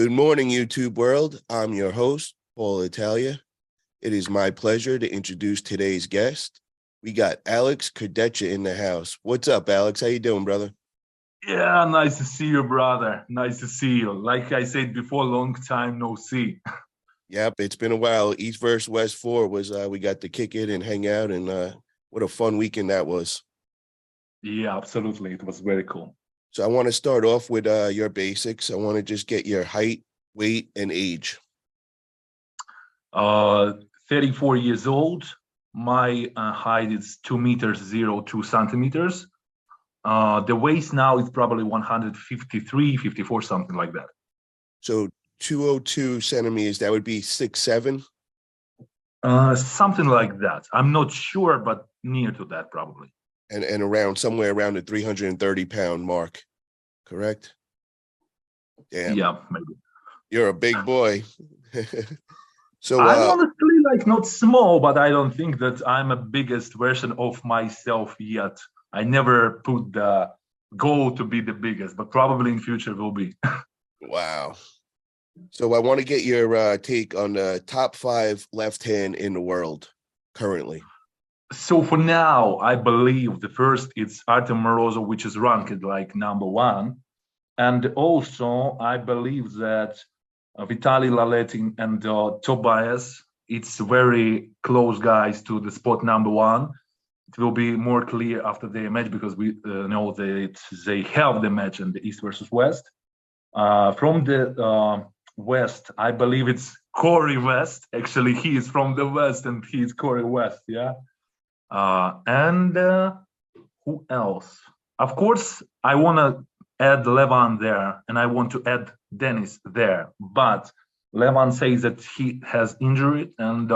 Good morning, YouTube world. I'm your host, Paul Italia. It is my pleasure to introduce today's guest. We got Alex Kurdecha in the house. What's up, Alex? How you doing, brother? Yeah, nice to see you, brother. Nice to see you. Like I said before, long time no see. Yep, it's been a while. East versus West 4 was, we got to kick it and hang out, and what a fun weekend that was. Yeah, absolutely. It was very cool. So I want to start off with your basics. I want to just get your height, weight, and age. 34 years old. My height is 2 meters 02 centimeters. The waist now is probably 153, 54, something like that. So 202 centimeters, that would be 6'7"? Something like that. I'm not sure, but near to that probably. And around somewhere around the 330-pound mark, correct? Damn. Yeah, maybe. You're a big boy. So I'm honestly like not small, but I don't think that I'm a biggest version of myself yet. I never put the goal to be the biggest, but probably in future will be. wow. So I want to get your take on the top 5 left hand in the world currently. So for now, I believe the first it's Artem Morozov, which is ranked like #1. And also I believe that Vitaly Laletin and Tobias, it's very close guys to the spot #1. It will be more clear after the match because we know that they have the match in the East versus West. From the West, I believe it's Corey West. Actually, he is from the West and he is Corey West, yeah. And who else? Of course, I want to add Levan there, and I want to add Dennis there. But Levan says that he has injury and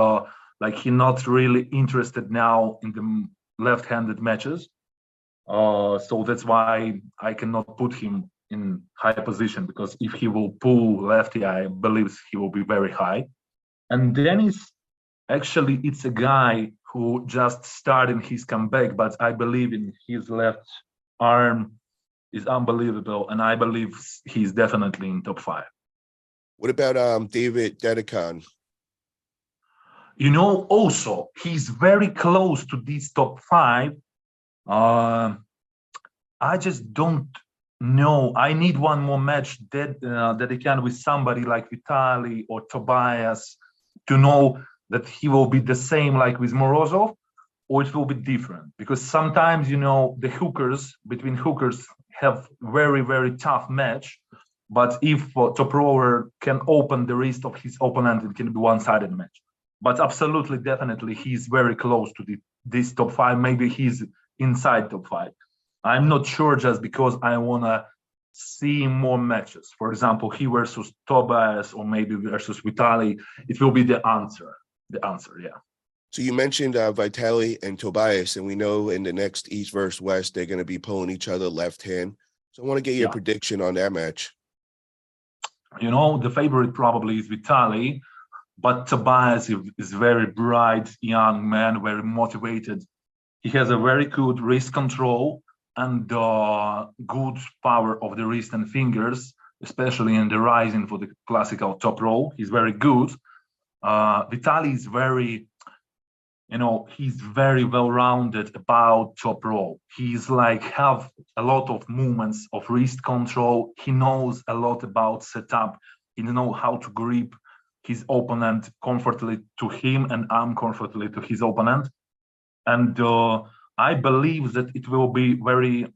like he's not really interested now in the left-handed matches. So that's why I cannot put him in high position because if he will pull lefty, I believe he will be very high. And Dennis, actually, it's a guy who just started his comeback, but I believe in his left arm is unbelievable, and I believe he's definitely in top 5. What about David Dedekon? You know, also he's very close to these top 5. I just don't know. I need one more match that he can with somebody like Vitaly or Tobias to know that he will be the same like with Morozov, or it will be different. Because sometimes, you know, the hookers, between hookers, have very, very tough match. But if top rower can open the wrist of his opponent, it can be one-sided match. But absolutely, definitely, he's very close to this top 5. Maybe he's inside top 5. I'm not sure just because I want to see more matches. For example, he versus Tobias or maybe versus Vitaly. It will be the answer. The answer, yeah. So you mentioned Vitaly and Tobias, and we know in the next East versus West, they're going to be pulling each other left hand. So I want to get your prediction on that match. You know, the favorite probably is Vitaly, but Tobias is very bright, young man, very motivated. He has a very good wrist control and good power of the wrist and fingers, especially in the rising for the classical top row. He's very good. Vitaly is very, you know, he's very well-rounded about top row. He's like have a lot of movements of wrist control. He knows a lot about setup. He knows how to grip his opponent comfortably to him and arm comfortably to his opponent. And I believe that it will be very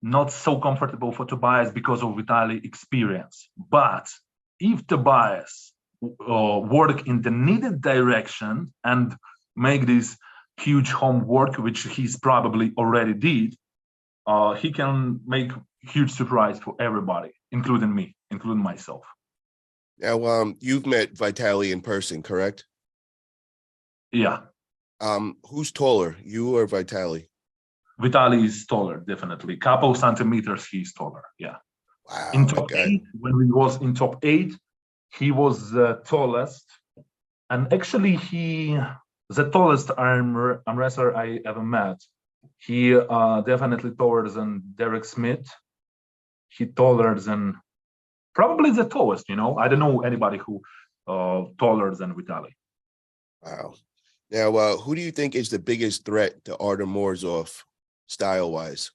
not so comfortable for Tobias because of Vitaly experience. But if Tobias work in the needed direction and make this huge homework, which he's probably already did, he can make huge surprise for everybody, including me, including myself. Now, you've met Vitaly in person, correct? Yeah. Who's taller, you or Vitaly? Vitaly is taller, definitely. Couple centimeters, he's taller. Yeah. Wow. In top 8, when we was in top 8, he was the tallest, and actually the tallest arm wrestler I ever met. He definitely taller than Derek Smith. He taller than probably the tallest. I don't know anybody who taller than Vitaly. Wow. Now, who do you think is the biggest threat to Artem Morozov, style-wise?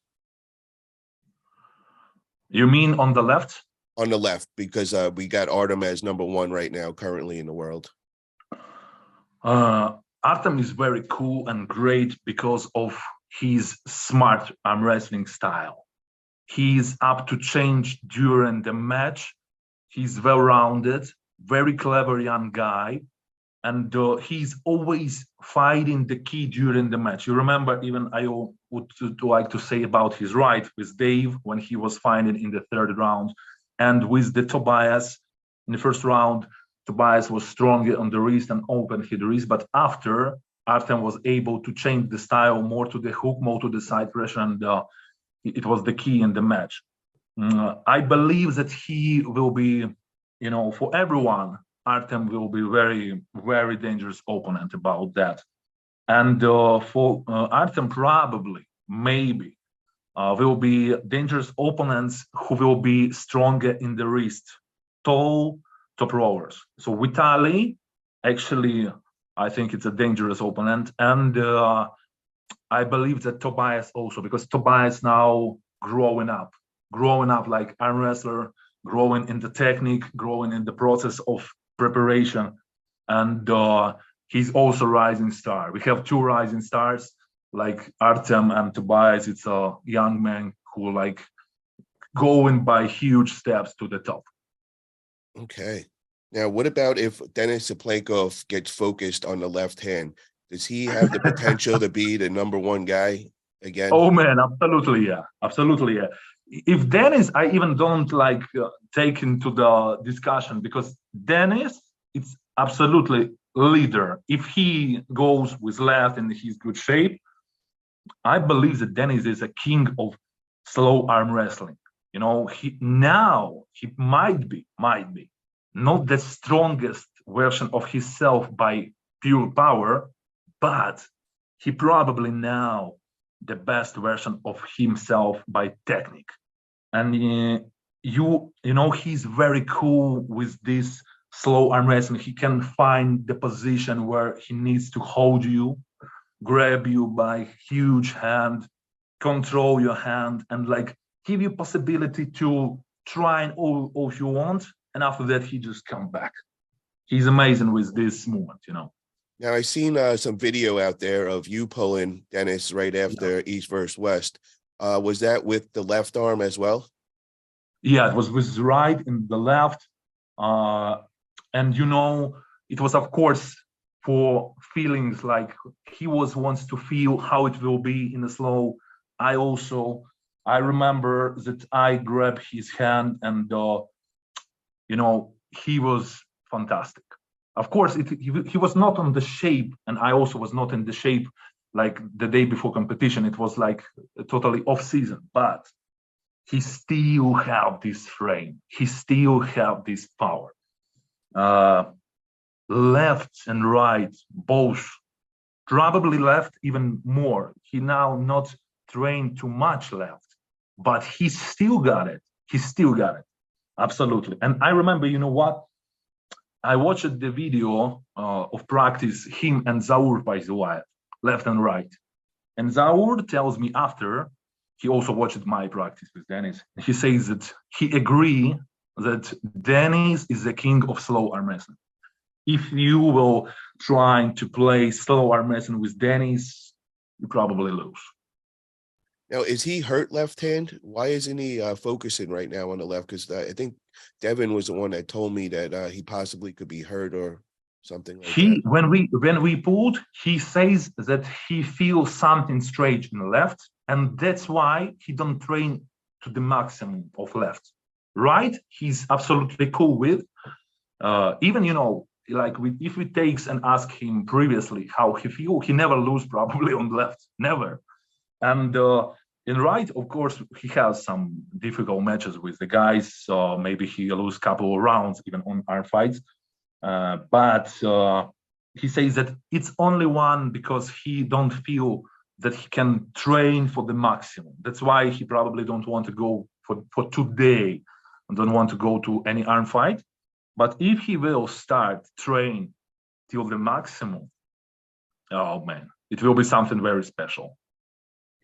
You mean on the left? On the left, because we got Artem as #1 right now, currently in the world. Artem is very cool and great because of his smart arm wrestling style. He's up to change during the match. He's well-rounded, very clever young guy, and he's always fighting the key during the match. You remember, even I would like to say about his right with Dave when he was fighting in the third round, and with the Tobias in the first round. Tobias was stronger on the wrist and opened his wrist, but after, Artem was able to change the style more to the hook, more to the side pressure, and it was the key in the match. I believe that he will be, for everyone, Artem will be very, very dangerous opponent about that. And for Artem, probably, maybe, will be dangerous opponents who will be stronger in the wrist, tall, top rowers. So Vitaly, actually, I think it's a dangerous opponent. And I believe that Tobias also, because Tobias now growing up like arm wrestler, growing in the technique, growing in the process of preparation. And he's also rising star. We have two rising stars, like Artem and Tobias. It's a young man who like going by huge steps to the top. Okay. Now, what about if Denis Saplenkov gets focused on the left hand? Does he have the potential to be the #1 guy again? Oh man, absolutely, yeah, absolutely, yeah. If Denis, I even don't like take into the discussion, because Denis, it's absolutely leader. If he goes with left and he's good shape, I believe that Denis is a king of slow arm wrestling. He might be not the strongest version of himself by pure power, but he probably now the best version of himself by technique. And he's very cool with this slow arm wrestling. He can find the position where he needs to hold you, grab you by huge hand, control your hand, and like give you possibility to try and all you want. And after that, he just come back. He's amazing with this movement, Now, I seen some video out there of you pulling Denis right after East versus West. Was that with the left arm as well? Yeah, it was with the right and the left. And it was, of course, for feelings like he wants to feel how it will be in the slow. I remember that I grabbed his hand, and he was fantastic. Of course, he was not on the shape, and I also was not in the shape like the day before competition. It was like totally off season, but he still have this frame. He still have this power. Left and right, both. Probably left even more. He now not trained too much left, but he still got it. Absolutely. And I remember, what? I watched the video of practice, him and Zaur, by the way, left and right. And Zaur tells me after, he also watched my practice with Denis. He says that he agrees that Denis is the king of slow arm wrestling. If you will try to play slow arm wrestling with Denis, you probably lose. Now, is he hurt left hand? Why isn't he focusing right now on the left? Because I think Devin was the one that told me that he possibly could be hurt or something like that. When we pulled, he says that he feels something strange in the left, and that's why he don't train to the maximum of left. Right? He's absolutely cool with. Even if we takes and ask him previously how he feel, he never lose probably on the left, never. And in right, of course, he has some difficult matches with the guys. So maybe he lose a couple of rounds even on our fights. But he says that it's only one because he don't feel that he can train for the maximum. That's why he probably don't want to go for today and don't want to go to any arm fight. But if he will start train till the maximum, oh man, it will be something very special.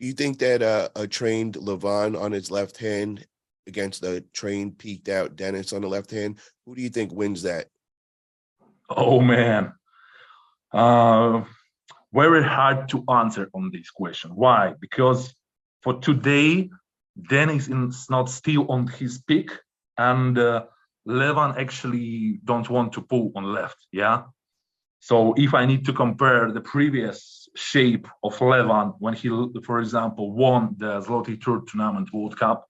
Do you think that a trained Levon on his left hand against a trained, peaked out Dennis on the left hand, who do you think wins that? Oh man, very hard to answer on this question. Why? Because for today, Dennis is not still on his peak, and Levon actually don't want to pull on left. Yeah. So if I need to compare the previous shape of Levon when he, for example, won the Zloty Tour Tournament World Cup,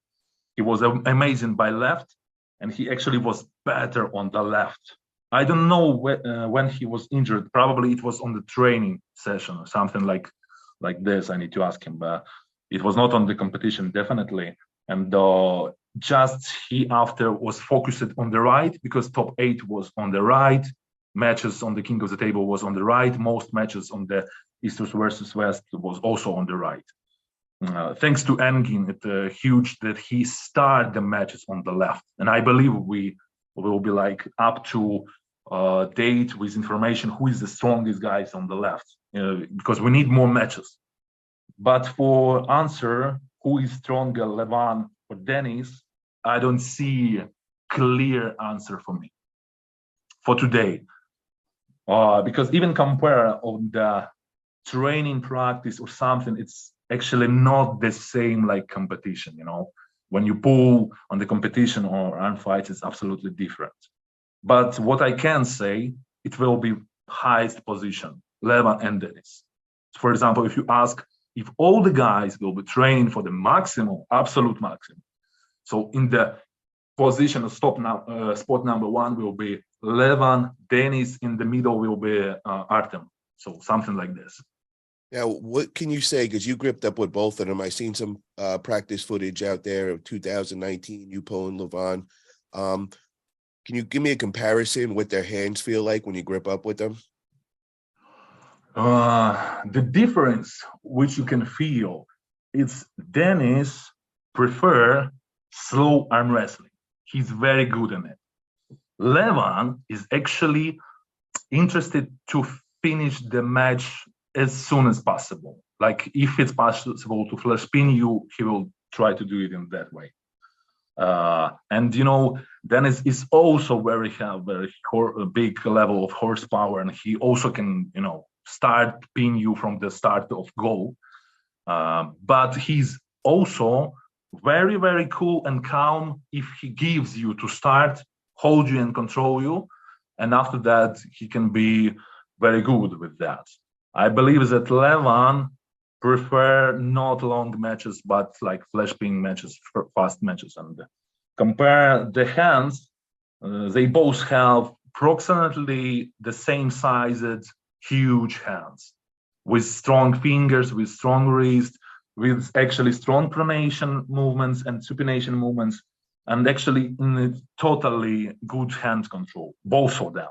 he was amazing by left, and he actually was better on the left. I don't know when he was injured. Probably it was on the training session or something like this. I need to ask him, but it was not on the competition, definitely. And just he after was focused on the right, because top 8 was on the right. Matches on the King of the Table was on the right. Most matches on the East versus West was also on the right. Thanks to Engin, it's huge that he started the matches on the left. And I believe we will be like up to date with information who is the strongest guys on the left, because we need more matches. But for answer, who is stronger, Levon or Dennis, I don't see a clear answer for me for today. Because even compare on the training practice or something, it's actually not the same like competition, when you pull on the competition or arm fights, it's absolutely different. But what I can say, it will be highest position, Levon and Dennis. For example, if you ask if all the guys will be training for the maximum, absolute maximum, so in the position of spot number 1 will be Levon, Dennis, in the middle will be Artem. So something like this. Now, what can you say? Because you gripped up with both of them. I seen some practice footage out there of 2019, you pulling Levon. Can you give me a comparison what their hands feel like when you grip up with them? The difference which you can feel is Dennis prefer slow arm wrestling. He's very good in it. Levon is actually interested to finish the match as soon as possible. Like if it's possible to flash pin you, he will try to do it in that way. And Dennis is also very big level of horsepower, and he also can start pin you from the start of goal. But he's also very, very cool and calm if he gives you to start, hold you and control you. And after that, he can be very good with that. I believe that Levon prefer not long matches, but like flash pin matches, fast matches. And compare the hands, they both have approximately the same sized, huge hands with strong fingers, with strong wrist, with actually strong pronation movements and supination movements, and actually in a totally good hand control, both of them.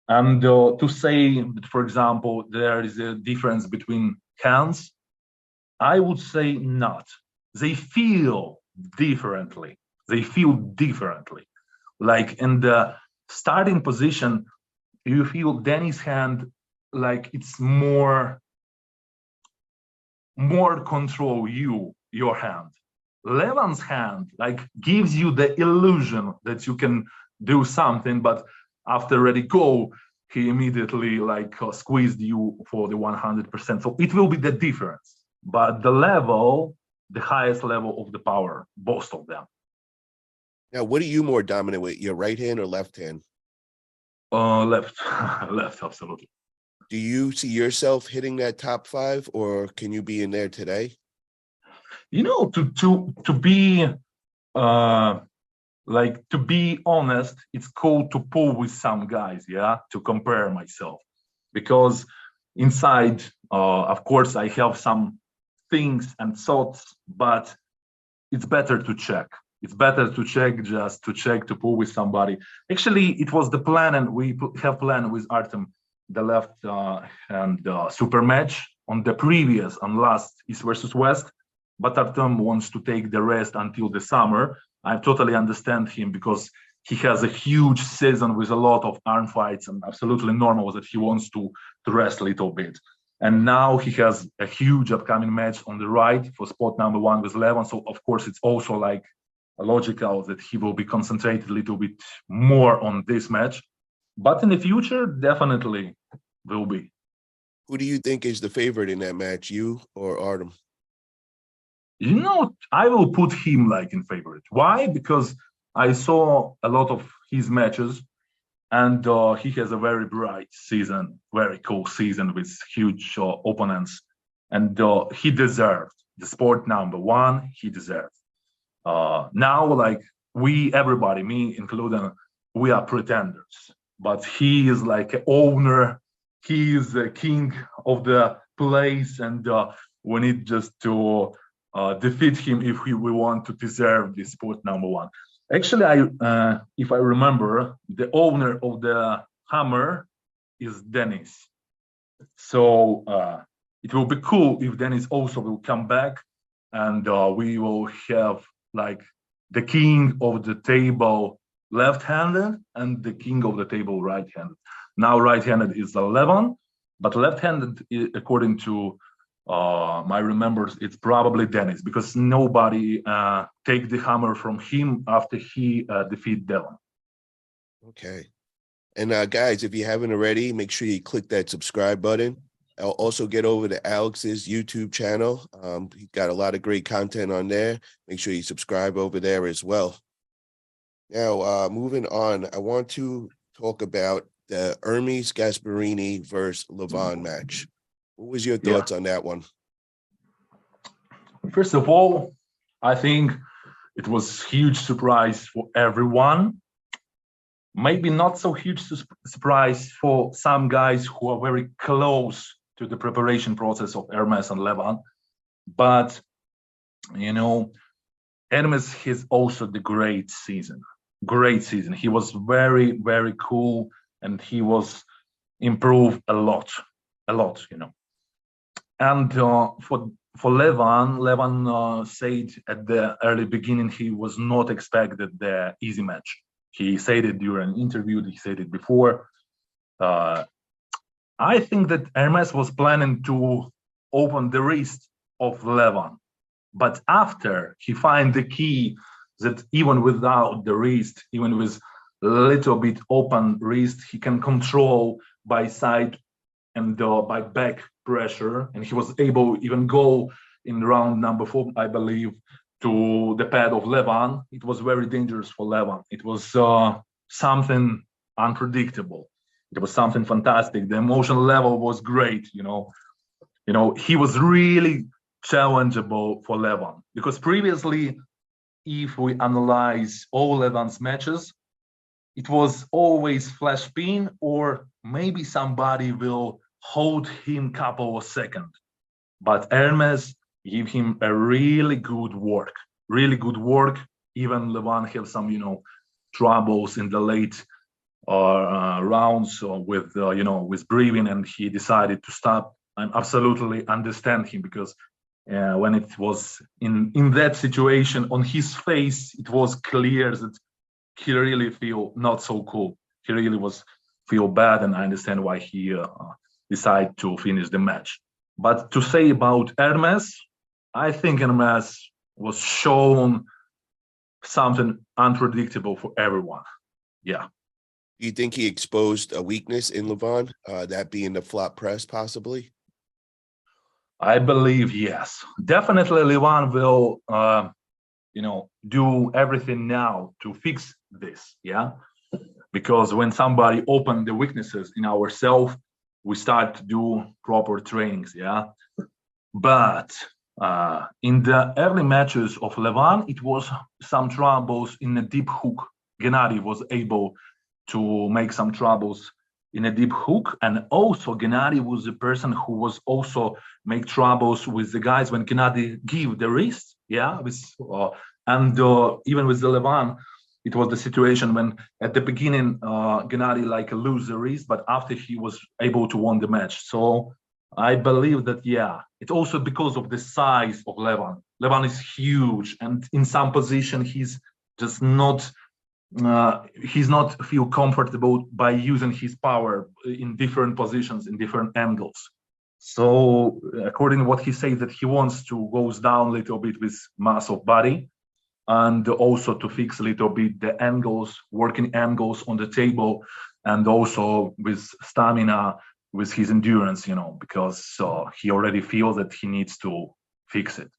And to say that, for example, there is a difference between hands, I would say not. They feel differently. Like in the starting position, you feel Danny's hand like it's more control your hand. Levon's hand like gives you the illusion that you can do something, but after ready go, he immediately like squeezed you for the 100%. So it will be the difference, but the highest level of the power, both of them. Now, what are you more dominant with, your right hand or left hand? Left, left, absolutely. Do you see yourself hitting that top 5, or can you be in there today? To be to be honest, it's cool to pull with some guys, to compare myself, because inside, of course, I have some things and thoughts, but it's better to check. It's better to check to pull with somebody. Actually, it was the plan, and we have planned with Artem the left hand super match on the previous and last East versus West. but Artem wants to take the rest until the summer. I totally understand him because he has a huge season with a lot of arm fights, and absolutely normal that he wants to rest a little bit. And now he has a huge upcoming match on the right for spot number 1 with Levon. So of course it's also like logical that he will be concentrated a little bit more on this match. But in the future, definitely will be. Who do you think is the favorite in that match, you or Artem? You know, I will put him like in favorite. Why? Because I saw a lot of his matches, and he has a very bright season, very cool season with huge opponents, and he deserved the sport number 1. He deserved. Now, like everybody, me including, we are pretenders, but he is like an owner. He is the king of the place, and we need just to defeat him if we want to deserve the sport number 1. Actually, if I remember, the owner of the hammer is Dennis. So it will be cool if Dennis also will come back, and we will have like the king of the table left-handed and the king of the table right-handed. Now right-handed is 11, but left-handed, according to my remembers, it's probably Dennis, because nobody take the hammer from him after he defeat Devon. Okay. And guys, if you haven't already, make sure you click that subscribe button. I'll also get over to Alex's YouTube channel. He's got a lot of great content on there. Make sure you subscribe over there as well. Now, moving on, I want to talk about the Hermes Gasparini versus Levon match. What was your thoughts on that one? First of all, I think it was huge surprise for everyone. Maybe not so huge surprise for some guys who are very close to the preparation process of Hermes and Levon. But, you know, Hermes has also the great season. Great season. He was very, very cool, and he was improved a lot, you know. And for Levon said at the early beginning he was not expected the easy match. He said it during an interview, he said it before. I think that Hermes was planning to open the wrist of Levon, but after he find the key that even without the wrist, even with a little bit open wrist, he can control by side and by back pressure, and he was able even go in round number 4, I believe, to the pad of Levon. It was very dangerous for Levon. It was something unpredictable. It was something fantastic. The emotional level was great. You know, he was really challengeable for Levon, because previously, if we analyze all Levon's matches, it was always flash pin, or maybe somebody will hold him couple of seconds. But Hermes give him a really good work. Even Levon have some, you know, troubles in the late rounds with, you know, with breathing, and he decided to stop. I absolutely understand him, because when it was in that situation, on his face, it was clear that he really feel not so cool. He really was feel bad, and I understand why he decided to finish the match. But to say about Hermes, I think Hermes was shown something unpredictable for everyone. Yeah. Do you think he exposed a weakness in Levon, that being the flop press, possibly? I believe yes. Definitely Levon will, you know, do everything now to fix this, yeah? Because when somebody open the weaknesses in ourselves, we start to do proper trainings, yeah? But in the early matches of Levon, it was some troubles in the deep hook. Gennady was able to make some troubles in a deep hook, and also Gennady was the person who was also make troubles with the guys when Gennady give the wrist, yeah, with and even with the Levon, it was the situation when at the beginning Gennady like lose the wrist, but after he was able to win the match. So I believe that, yeah, it's also because of the size of Levan. Levan is huge, and in some position just not he's not feel comfortable by using his power in different positions, in different angles. So according to what he says, that he wants to goes down a little bit with mass of body, and also to fix a little bit the angles, working angles on the table, and also with stamina, with his endurance, because he already feels that he needs to fix it.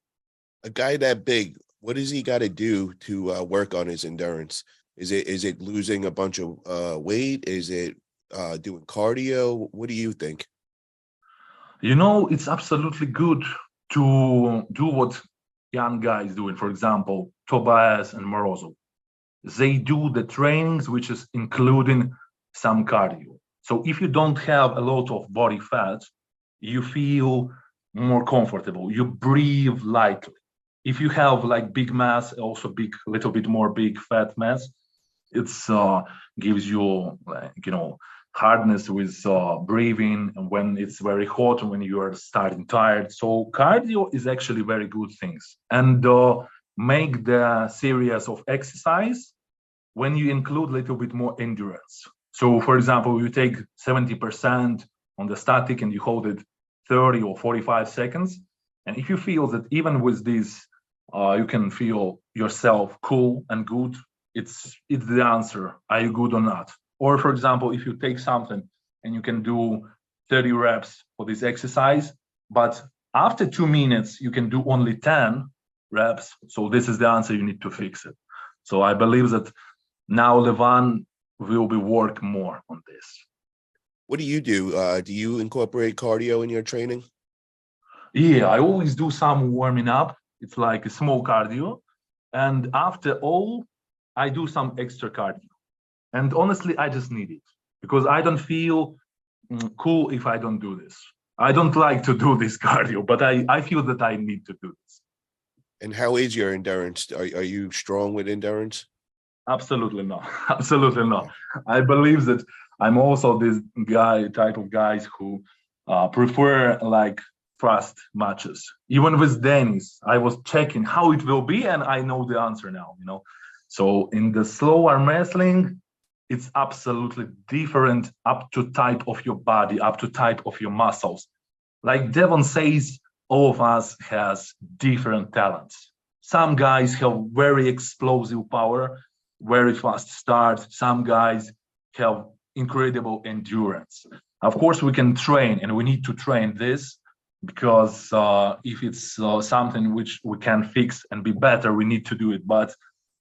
A guy that big, what does he got to do to work on his endurance? Is it losing a bunch of weight? Is it doing cardio? What do you think? It's absolutely good to do what young guys doing. For example, Tobias and Morozov. They do the trainings, which is including some cardio. So if you don't have a lot of body fat, you feel more comfortable. You breathe lightly. If you have like big mass, also little bit more big fat mass, it's gives you hardness with breathing, and when it's very hot, when you are starting tired. So cardio is actually very good things, and make the series of exercise when you include a little bit more endurance. So for example, you take 70% on the static and you hold it 30 or 45 seconds. And if you feel that even with this, you can feel yourself cool and good, it's the answer. Are you good or not? Or for example, if you take something and you can do 30 reps for this exercise, but after 2 minutes, you can do only 10 reps. So this is the answer, you need to fix it. So I believe that now Levan will be work more on this. What do you do? Do you incorporate cardio in your training? Yeah, I always do some warming up. It's like a small cardio. And after all, I do some extra cardio. And honestly, I just need it because I don't feel cool if I don't do this. I don't like to do this cardio, but I feel that I need to do this. And how is your endurance? Are you strong with endurance? Absolutely not. Absolutely not. I believe that I'm also this type of guys who prefer like fast matches. Even with Dennis, I was checking how it will be, and I know the answer now. So in the slow arm wrestling, it's absolutely different up to type of your body, up to type of your muscles. Like Devon says, all of us has different talents. Some guys have very explosive power, very fast start. Some guys have incredible endurance. Of course, we can train, and we need to train this because if it's something which we can fix and be better, we need to do it. But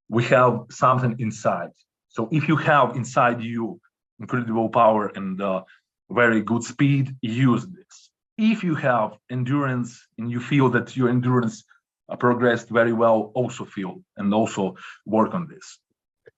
we have something inside. So if you have inside you incredible power and very good speed, use this. If you have endurance and you feel that your endurance progressed very well, also feel and also work on this.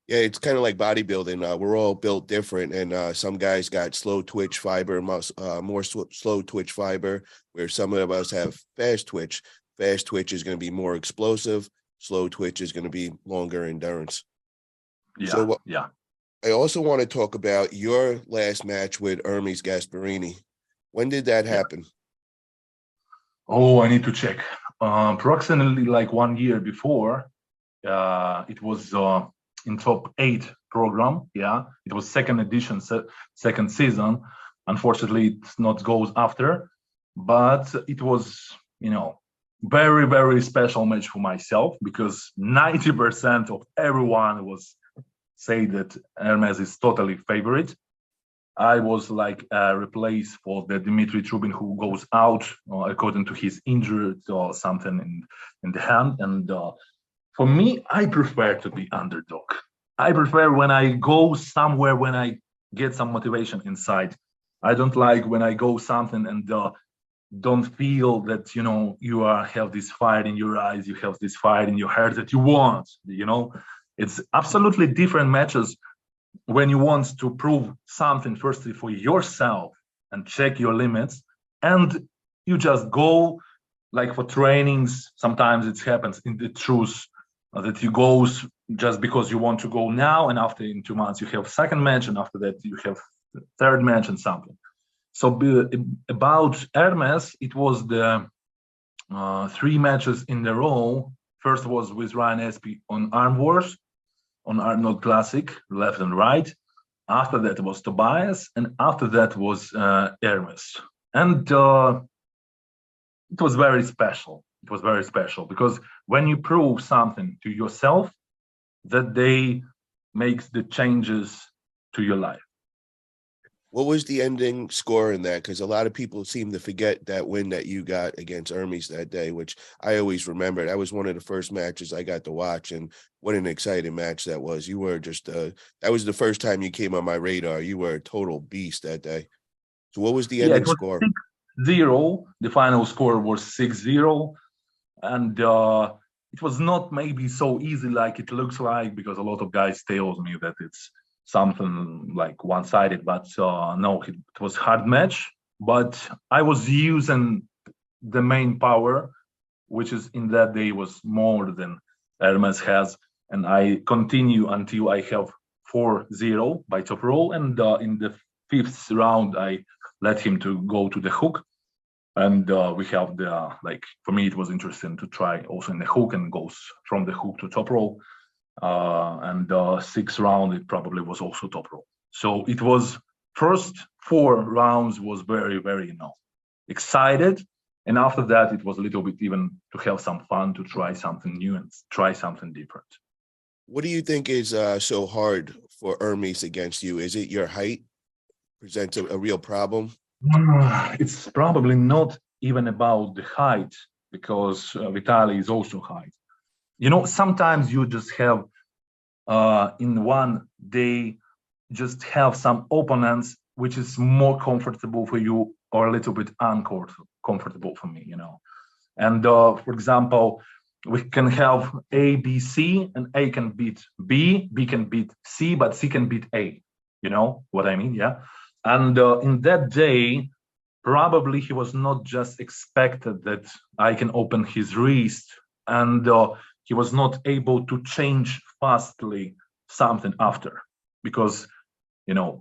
Yeah, it's kind of like bodybuilding. We're all built different, and some guys got slow twitch fiber, more slow twitch fiber, where some of us have fast twitch. Fast twitch is going to be more explosive. Slow twitch is going to be longer endurance. Yeah, so, yeah. I also want to talk about your last match with Hermes Gasparini. When did that happen? Oh, I need to check. Approximately like 1 year before, it was in top 8 program. Yeah, it was second edition, second season. Unfortunately, it's not goes after, but it was, very, very special match for myself because 90% of everyone was say that Hermes is totally favorite. I was like replaced for the Dmitry Trubin, who goes out according to his injury or something in the hand. And for me, I prefer to be underdog. I prefer when I go somewhere when I get some motivation inside. I don't like when I go something and don't feel that you have this fire in your eyes, you have this fire in your heart that you want. It's absolutely different matches when you want to prove something firstly for yourself and check your limits, and you just go like for trainings. Sometimes it happens in the truth that you go just because you want to go now, and after in 2 months you have second match, and after that you have third match and something. So about Hermes, it was the 3 matches in a row. First was with Ryan Espy on Arm Wars, on Arnold Classic, left and right. After that was Tobias, and after that was Hermes. And it was very special. It was very special because when you prove something to yourself, that day makes the changes to your life. What was the ending score in that? Because a lot of people seem to forget that win that you got against Hermes that day, which I always remember. That was one of the first matches I got to watch, and what an exciting match that was. You were just that was the first time you came on my radar. You were a total beast that day. So what was the ending score? 6-0. The final score was 6-0. And it was not maybe so easy like it looks like, because a lot of guys tells me that it's something like one-sided, but no, it was hard match. But I was using the main power, which is in that day was more than Hermes has, and I continue until I have 4-0 by top roll, and in the 5th round I let him to go to the hook, and we have the for me it was interesting to try also in the hook, and goes from the hook to top roll. And 6th round it probably was also top roll. So it was first 4 rounds was very, very excited, and after that it was a little bit even to have some fun, to try something new and try something different. What do you think is so hard for Hermes against you? Is it your height presents a real problem? It's probably not even about the height, because Vitaly is also height. Sometimes you just have in one day just have some opponents which is more comfortable for you or a little bit uncomfortable for me, And for example, we can have A, B, C, and A can beat B, B can beat C, but C can beat A. You know what I mean? Yeah. And in that day, probably he was not just expected that I can open his wrist, and he was not able to change fastly something after, because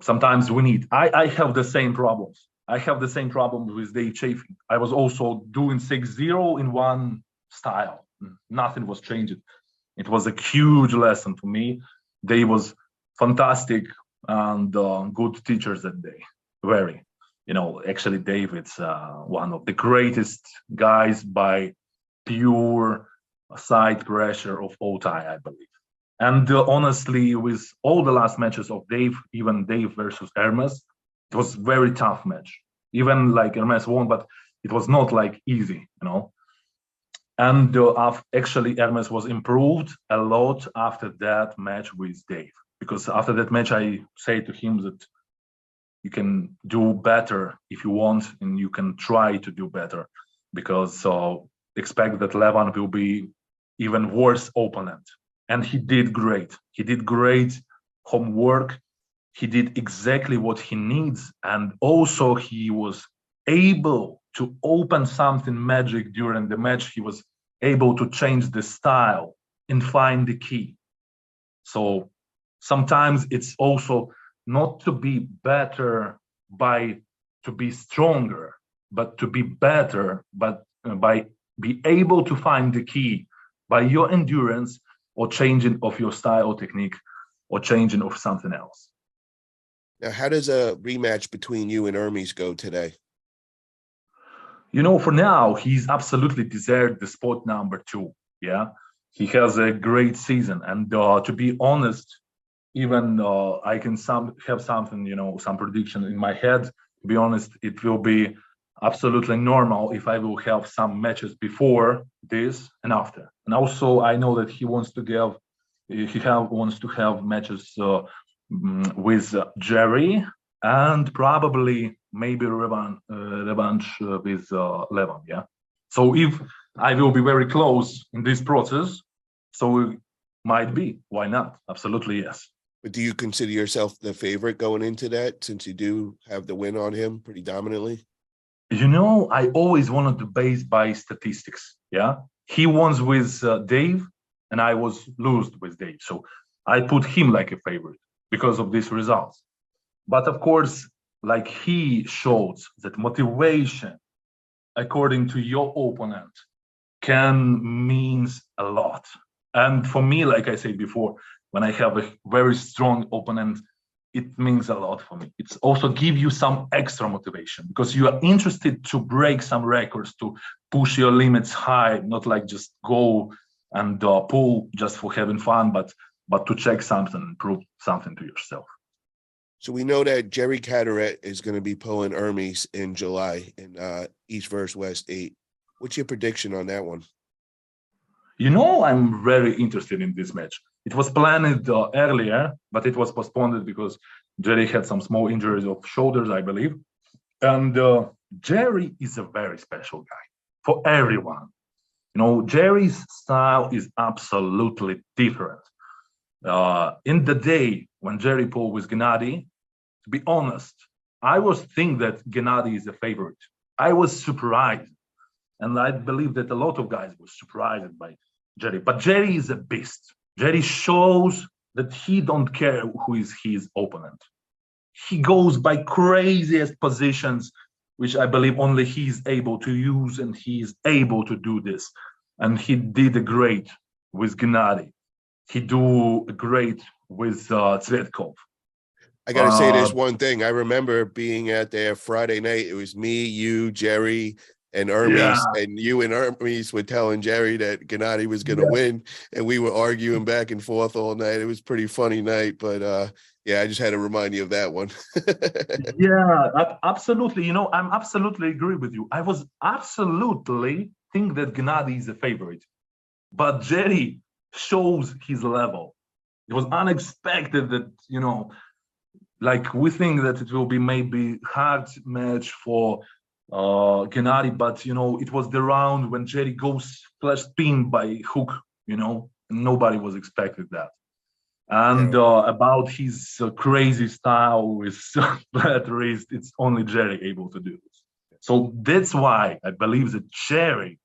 sometimes we need. I have the same problems. I have the same problems with Dave Chafin. I was also doing 6-0 in one style. Nothing was changed. It was a huge lesson for me. They was fantastic and good teachers that day. Very. Actually, David's one of the greatest guys by pure side pressure of all time, I believe. And honestly, with all the last matches of Dave, even Dave versus Hermes, it was very tough match. Even like Hermes won, but it was not like easy, And actually, Hermes was improved a lot after that match with Dave, because after that match, I say to him that you can do better if you want, and you can try to do better, because expect that Levan will be even worse opponent. And he did great. He did great homework. He did exactly what he needs. And also he was able to open something magic during the match. He was able to change the style and find the key. So sometimes it's also not to be better by to be stronger, but to be better, but by be able to find the key by your endurance, or changing of your style or technique, or changing of something else. Now, how does a rematch between you and Hermes go today? For now, he's absolutely deserved the spot number 2. Yeah, he has a great season, and to be honest, even I can have something, some prediction in my head. To be honest, it will be absolutely normal if I will have some matches before this and after. And also, I know that he wants to have matches with Jerry, and probably maybe revanche with Levan. Yeah. So if I will be very close in this process, so it might be. Why not? Absolutely yes. But do you consider yourself the favorite going into that, since you do have the win on him pretty dominantly? I always wanted to base by statistics. Yeah, he won with Dave, and I was lost with Dave, so I put him like a favorite because of these results. But of course, like he shows that motivation according to your opponent can means a lot. And for me, like I said before, when I have a very strong opponent, it means a lot for me. It's also give you some extra motivation because you are interested to break some records, to push your limits high, not like just go and pull just for having fun, but to check something and prove something to yourself. So we know that Jerry Caderet is going to be pulling Hermes in July in East versus West 8. What's your prediction on that one? You know, I'm very interested in this match. It was planned earlier, but it was postponed because Jerry had some small injuries of shoulders, I believe. And Jerry is a very special guy for everyone. You know, Jerry's style is absolutely different. In the day when Jerry pulled with Gennady, to be honest, I was thinking that Gennady is a favorite. I was surprised. And I believe that a lot of guys were surprised by Jerry. But Jerry is a beast. Jerry shows that he don't care who is his opponent. He goes by craziest positions, which I believe only he is able to use, and he is able to do this. And he did a great with Gennady. He do a great with Tsvetkov. I got to say this one thing. I remember being at there Friday night. It was me, you, Jerry, and Hermes, Yeah. and you and Hermes were telling Jerry that Gennady was going to win, and we were arguing back and forth all night. It was a pretty funny night, but yeah, I just had to remind you of that one. Yeah, absolutely. You know, I'm absolutely agree with you. I was absolutely think that Gennady is a favorite, but Jerry shows his level. It was unexpected that, you know, like we think that it will be maybe hard match for Gennady, but you know, it was the round when Jerry goes flash spin by hook, you know, and nobody was expecting that. And about his crazy style with flat wrist, it's only Jerry able to do this. So that's why I believe that Jerry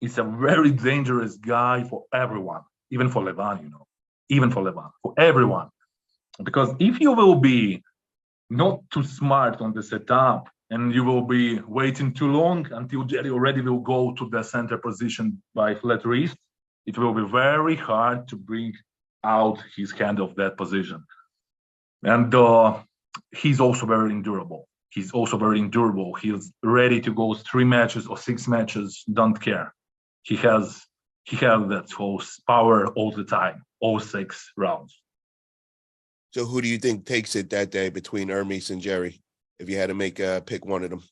is a very dangerous guy for everyone, even for Levan, you know, even for Levan, for everyone. Because if you will be not too smart on the setup and you will be waiting too long until Jerry already will go to the center position by flat wrist, it will be very hard to bring out his hand of that position. And he's also very endurable. He's also very endurable. He's ready to go 3 matches or 6 matches, don't care. He has that whole power all the time, all 6 rounds. So who do you think takes it that day between Hermes and Jerry, if you had to pick one of them?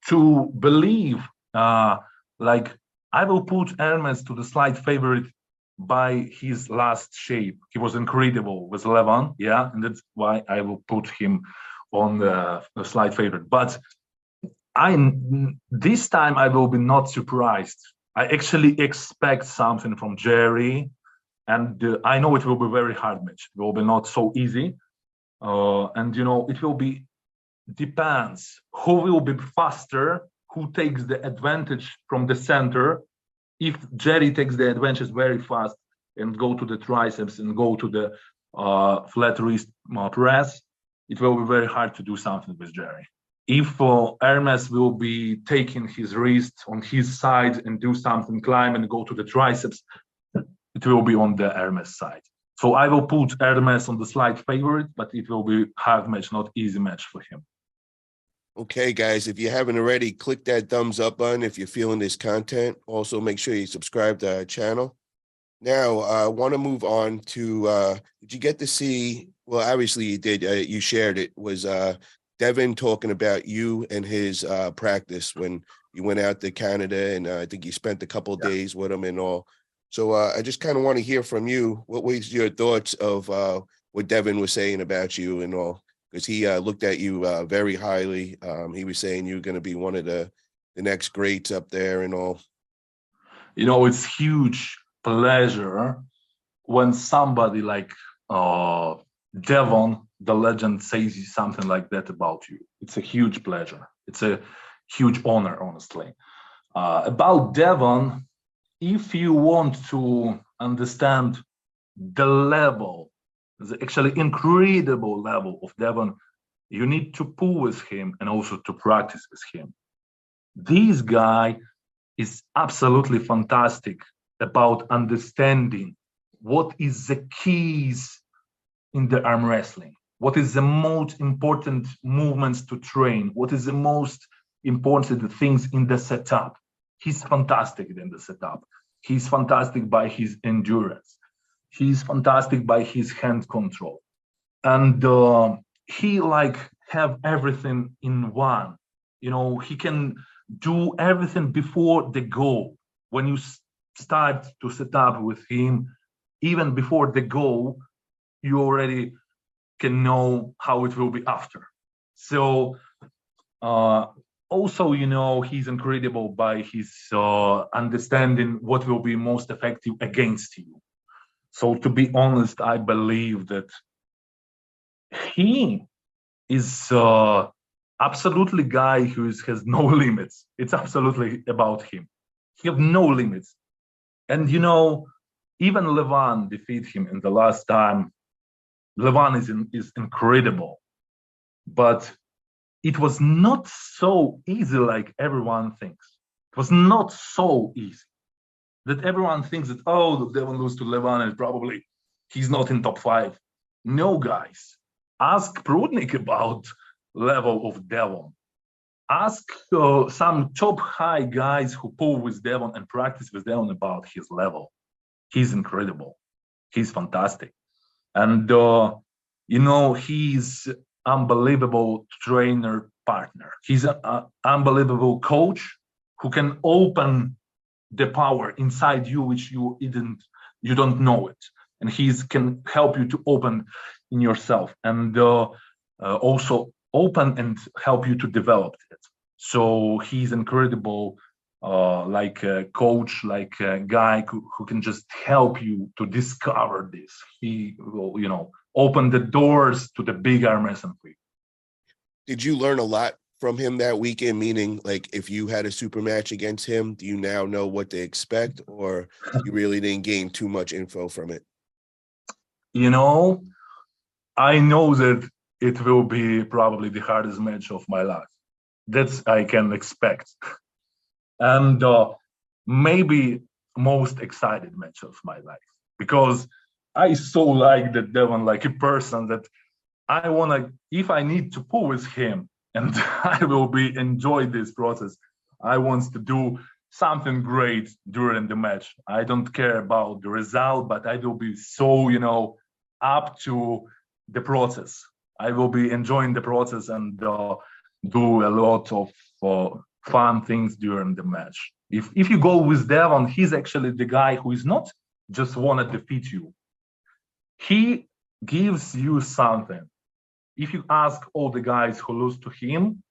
To believe, like I will put Hermes to the slight favorite by his last shape. He was incredible with Levan, yeah, and that's why I will put him on the slight favorite. But this time I will be not surprised. I actually expect something from Jerry. And I know it will be a very hard match. It will be not so easy. And, you know, it will be, depends who will be faster, who takes the advantage from the center. If Jerry takes the advantage very fast and go to the triceps and go to the flat wrist press, it will be very hard to do something with Jerry. If Hermes will be taking his wrist on his side and do something, climb and go to the triceps, it will be on the Hermes side. So I will put Hermes on the slight favorite, but it will be hard match, not easy match for him. Okay, guys, if you haven't already, click that thumbs up button if you're feeling this content. Also, make sure you subscribe to our channel. Now, I want to move on to, did you get to see, well, obviously you did, you shared it, was Devin talking about you and his practice when you went out to Canada, and I think you spent a couple of days with him and all. So I just kind of want to hear from you. What was your thoughts of what Devin was saying about you and all? Because he looked at you very highly. He was saying you're going to be one of the next greats up there and all. You know, it's huge pleasure when somebody like Devon, the legend, says something like that about you. It's a huge pleasure. It's a huge honor, honestly. About Devon, if you want to understand the level, the actually incredible level of Devon, You need to pull with him and also to practice with him. This guy is absolutely fantastic about understanding what is the keys in the arm wrestling, what is the most important movements to train, what is the most important things in the setup. He's fantastic in the setup. He's fantastic by his endurance. He's fantastic by his hand control. And he like have everything in one. You know, he can do everything before the goal. When you start to set up with him, even before the goal, you already can know how it will be after. So also, you know, he's incredible by his understanding what will be most effective against you. So to be honest, I believe that he is absolutely guy who has no limits. It's absolutely about him. He have no limits. And you know, even Levan defeat him in the last time. Levan is incredible, but it was not so easy like everyone thinks. It was not so easy that everyone thinks that, oh, Devon lose to Levan and probably he's not in top 5. No, guys. Ask Prudnik about level of Devon. Ask some top high guys who pull with Devon and practice with Devon about his level. He's incredible. He's fantastic. And, you know, he's unbelievable trainer partner. He's an unbelievable coach who can open the power inside you, which you don't know it. And he can help you to open in yourself and also open and help you to develop it. So he's incredible, like a coach, like a guy who can just help you to discover this. He will, you know, open the doors to the big arm wrestling. Did you learn a lot from him that weekend? Meaning, like, if you had a super match against him, do you now know what to expect, or you really didn't gain too much info from it? You know, I know that it will be probably the hardest match of my life. That's I can expect. And maybe most excited match of my life, because I so like that Devon like a person that I want to, if I need to pull with him and I will be enjoy this process, I want to do something great during the match. I don't care about the result, but I will be so, you know, up to the process. I will be enjoying the process and do a lot of fun things during the match. If you go with Devon, he's actually the guy who is not just want to defeat you. He gives you something. If you ask all the guys who lose to him,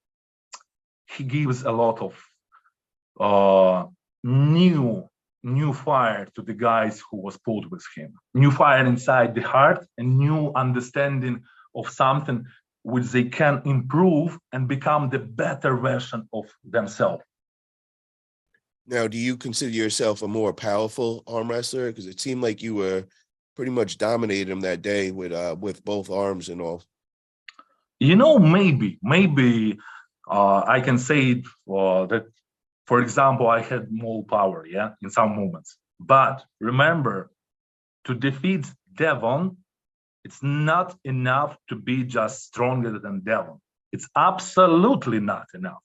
he gives a lot of new fire to the guys who was pulled with him. New fire inside the heart and new understanding of something which they can improve and become the better version of themselves. Now, do you consider yourself a more powerful arm wrestler? Because it seemed like you were pretty much dominated him that day with both arms and all. You know, maybe I can say that, for example, I had more power, yeah, in some moments. But remember, to defeat Devon, it's not enough to be just stronger than Devon. It's absolutely not enough.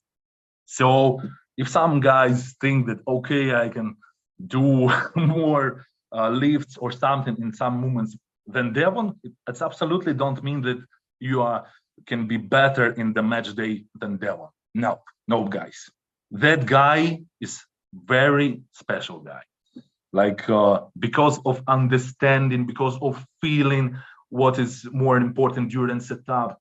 So if some guys think that, okay, I can do more lifts or something in some moments than Devon, it's absolutely don't mean that you can be better in the match day than Devon. No, guys. That guy is very special guy. Like because of understanding, because of feeling what is more important during setup,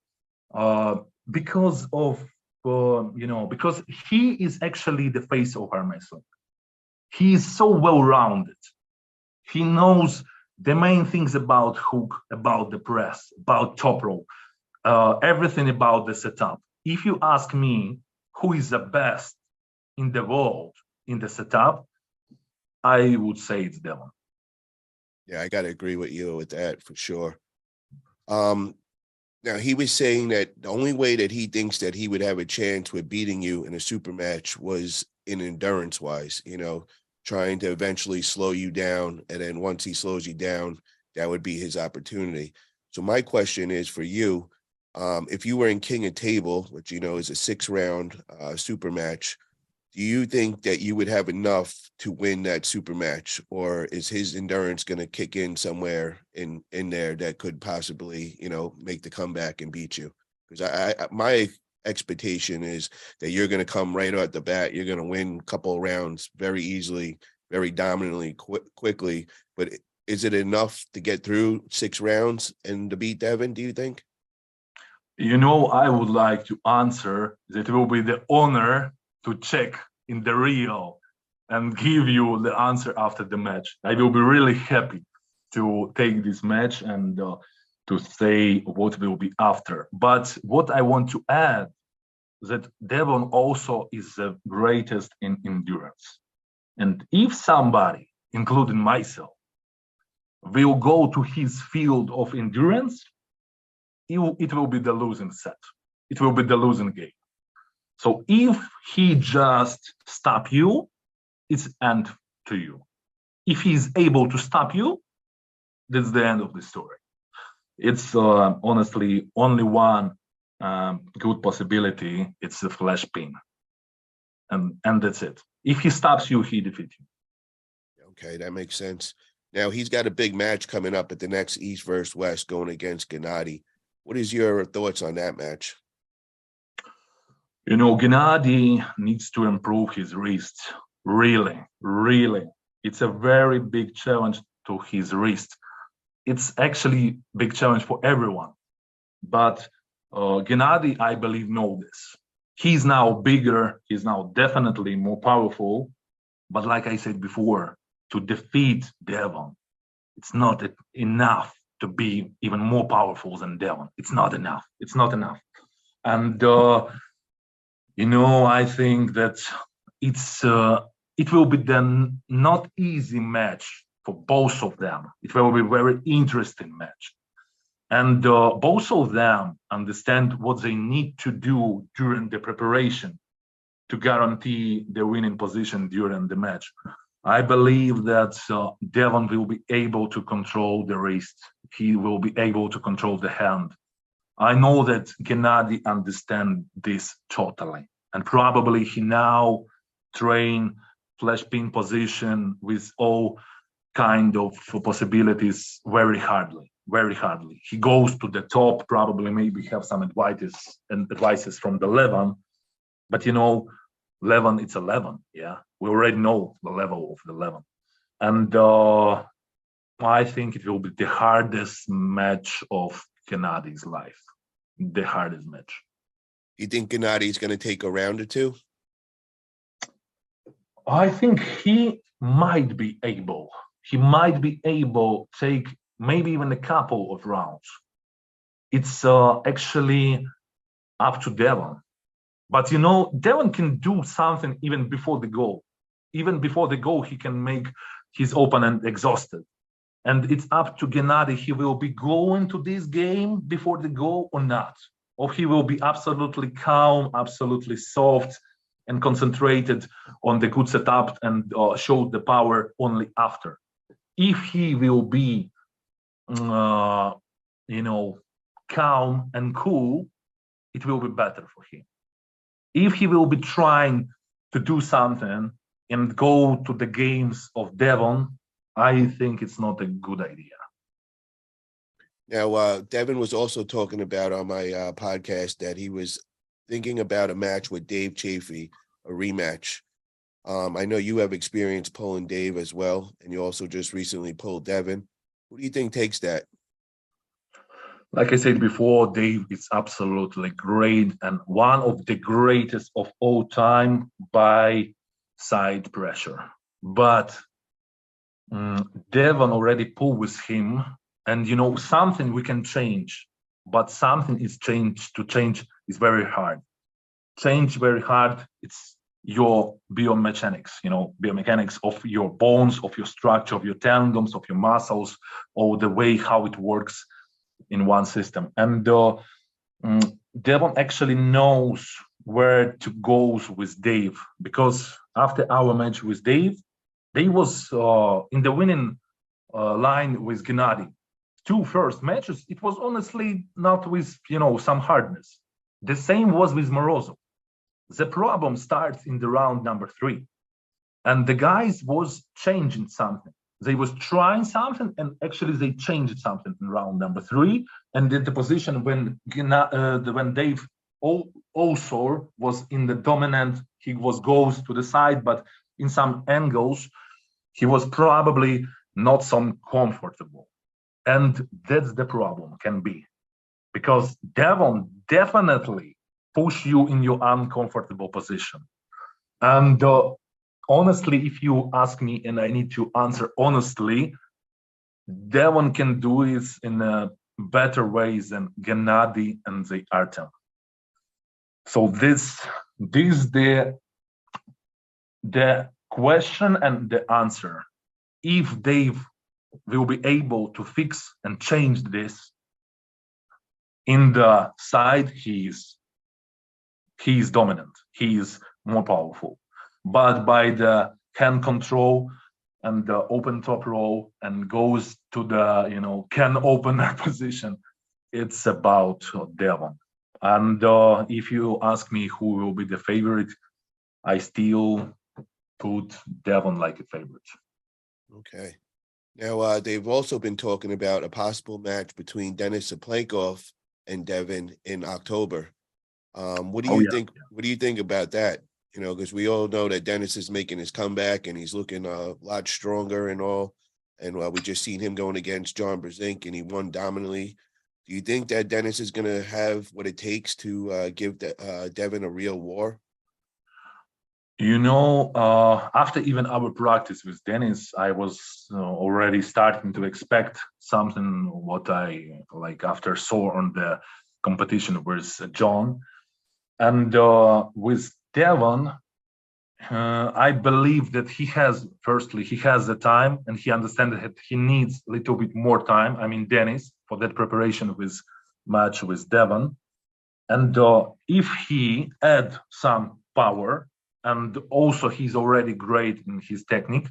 because of because he is actually the face of our wrestling. He is so well-rounded. He knows the main things about hook, about the press, about top rope, everything about the setup. If you ask me who is the best in the world in the setup, I would say it's Devon. Yeah, I got to agree with you with that for sure. Now, he was saying that the only way that he thinks that he would have a chance with beating you in a super match was in endurance wise, trying to eventually slow you down. And then once he slows you down, that would be his opportunity. So my question is for you, if you were in King of Table, which, is a 6-round super match, do you think that you would have enough to win that super match, or is his endurance going to kick in somewhere in there that could possibly, make the comeback and beat you? Because my expectation is that you're going to come right out the bat. You're going to win a couple of rounds very easily, very dominantly, quickly. But is it enough to get through 6 rounds and to beat Devin, do you think? I would like to answer that it will be the honor to check in the real and give you the answer after the match. I will be really happy to take this match and to say what will be after. But what I want to add that Devon also is the greatest in endurance. And if somebody, including myself, will go to his field of endurance, it will be the losing set. It will be the losing game. So if he just stop you, it's end to you. If he's able to stop you, that's the end of the story. It's honestly only one good possibility. It's the flash pin, and that's it. If he stops you, he defeats you. Okay, that makes sense. Now he's got a big match coming up at the next East versus West, going against Gennady. What is your thoughts on that match? Gennady needs to improve his wrist. Really, really. It's a very big challenge to his wrist. It's actually a big challenge for everyone. But Gennady, I believe, knows this. He's now bigger. He's now definitely more powerful. But like I said before, to defeat Devon, it's not enough to be even more powerful than Devon. It's not enough. It's not enough. And I think that it will be the not easy match for both of them. It will be a very interesting match. And both of them understand what they need to do during the preparation to guarantee the winning position during the match. I believe that Devon will be able to control the wrist. He will be able to control the hand. I know that Gennady understands this totally. And probably he now train flash pin position with all kind of possibilities very hardly. He goes to the top, probably maybe have some advices from the Levin, but Levin, it's 11. Yeah, we already know the level of the Levin, and I think it will be the hardest match of Gennady's life, the hardest match. You think Gennady is going to take a round or two? I think he might be able. He might be able to take maybe even a couple of rounds. It's actually up to Devon. But Devon can do something even before the goal. Even before the goal, he can make his opponent exhausted. And it's up to Gennady. He will be going to this game before the goal or not. Or he will be absolutely calm, absolutely soft, and concentrated on the good setup and show the power only after. If he will be, calm and cool, it will be better for him. If he will be trying to do something and go to the games of Devon, I think it's not a good idea. Now, Devin was also talking about on my podcast that he was thinking about a match with Dave Chafee, a rematch. I know you have experience pulling Dave as well, and you also just recently pulled Devin. Who do you think takes that? Like I said before, Dave is absolutely great and one of the greatest of all time by side pressure. But Devon already pulled with him, and something we can change, but something is changed. To change is very hard. Change very hard. It's your biomechanics, biomechanics of your bones, of your structure, of your tendons, of your muscles, or the way how it works. in one system. And Devon actually knows where to go with Dave, because after our match with Dave was in the winning line with Gennady. Two first matches, it was honestly not with, some hardness. The same was with Morozov. The problem starts in the round number 3. And the guys was changing something. They was trying something, and actually they changed something in round number 3. And in the position when Dave also was in the dominant, he goes to the side, but in some angles, he was probably not so comfortable. And that's the problem, can be. Because Devon definitely push you in your uncomfortable position. And honestly, if you ask me, and I need to answer honestly, Devon can do it in a better ways than Gennady and the Artem. So this the question and the answer. If Dave will be able to fix and change this in the side, he is dominant, he is more powerful. But by the hand control and the open top row and goes to the can opener position, it's about Devon. And if you ask me who will be the favorite, I still put Devon like a favorite. Okay. Now, they've also been talking about a possible match between Denis Zaplankov and Devon in October. What do you think? What do you think about that? Because we all know that Denis is making his comeback and he's looking a lot stronger and all. And we just seen him going against John Brzezinski and he won dominantly. Do you think that Denis is going to have what it takes to give Devon a real war? After even our practice with Denis, I was already starting to expect something what I after saw on the competition with John. And with Devon, I believe that he has the time, and he understands that he needs a little bit more time. I mean, Denis, for that preparation with match with Devon. And if he add some power, and also he's already great in his technique,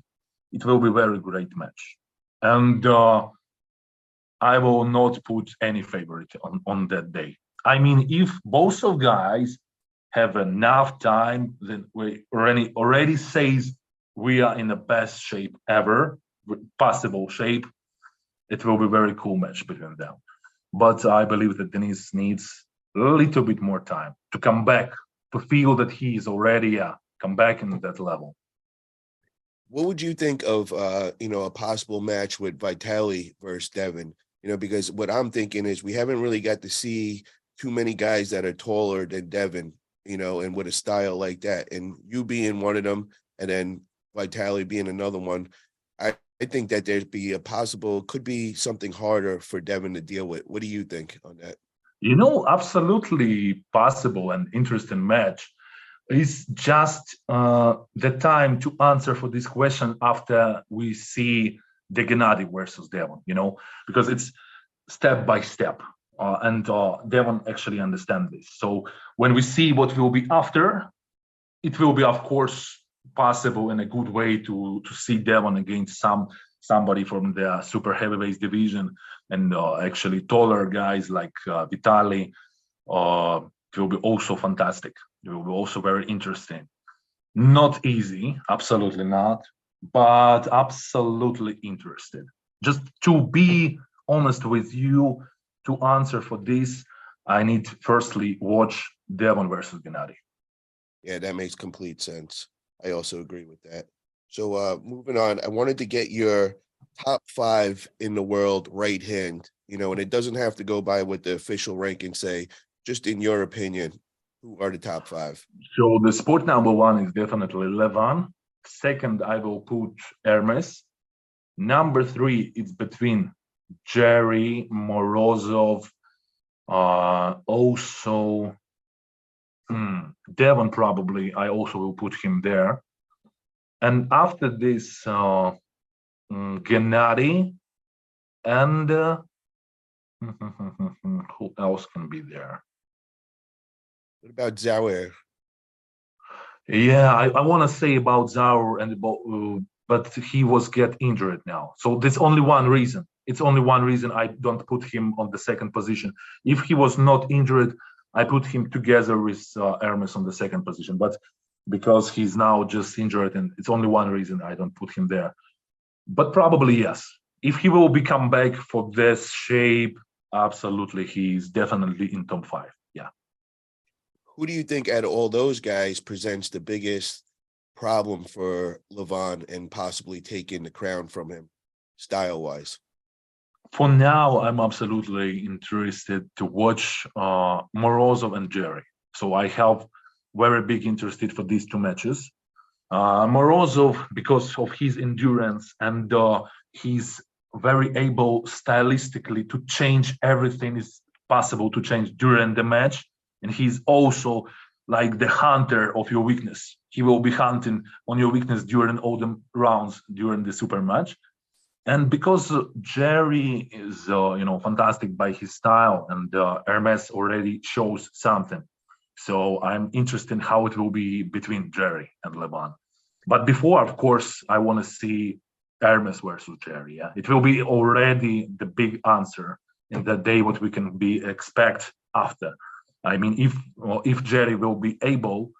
it will be a very great match. And I will not put any favorite on that day. I mean, if both of guys have enough time, then we already says we are in the best shape ever, possible shape. It will be a very cool match between them. But I believe that Denis needs a little bit more time to come back, to feel that he is already come back in that level. What would you think of a possible match with Vitaly versus Devon? Because what I'm thinking is we haven't really got to see too many guys that are taller than Devon, and with a style like that. And you being one of them, and then Vitaly being another one, I think that could be something harder for Devon to deal with. What do you think on that? Absolutely possible and interesting match. It's just the time to answer for this question after we see the Gennady versus Devon, because it's step by step. And Devon actually understands this. So when we see what will be after, it will be, of course, possible in a good way to see Devon against somebody from the super heavyweight division, and actually taller guys like Vitaly. It will be also fantastic. It will be also very interesting. Not easy, absolutely not, but absolutely interested. Just to be honest with you, to answer for this, I need to firstly watch Devon versus Gennady. Yeah, that makes complete sense. I also agree with that. So moving on, I wanted to get your top 5 in the world right hand, and it doesn't have to go by what the official rankings say, just in your opinion, who are the top 5? So the sport number 1 is definitely Levan. Second, I will put Hermes. Number 3, it's between Jerry, Morozov, also Devon probably. I also will put him there. And after this, Gennady and Who else can be there? What about Zawer? Yeah, I want to say about Zaur and about, but he was get injured now. So there's only one reason. It's only one reason I don't put him on the second position. If he was not injured, I put him together with Hermes on the second position. But because he's now just injured, and it's only one reason I don't put him there. But probably yes. If he will become back for this shape, absolutely, he's definitely in top 5. Yeah. Who do you think out of all those guys presents the biggest problem for Levon and possibly taking the crown from him, style-wise? For now, I'm absolutely interested to watch Morozov and Jerry. So I have very big interested for these two matches. Morozov, because of his endurance and he's very able stylistically to change everything is possible to change during the match. And he's also like the hunter of your weakness. He will be hunting on your weakness during all the rounds during the super match. And because Jerry is, fantastic by his style, and Hermes already shows something. So I'm interested in how it will be between Jerry and Levon. But before, of course, I want to see Hermes versus Jerry. Yeah, it will be already the big answer in the day what we can be expect after. I mean, if Jerry will be able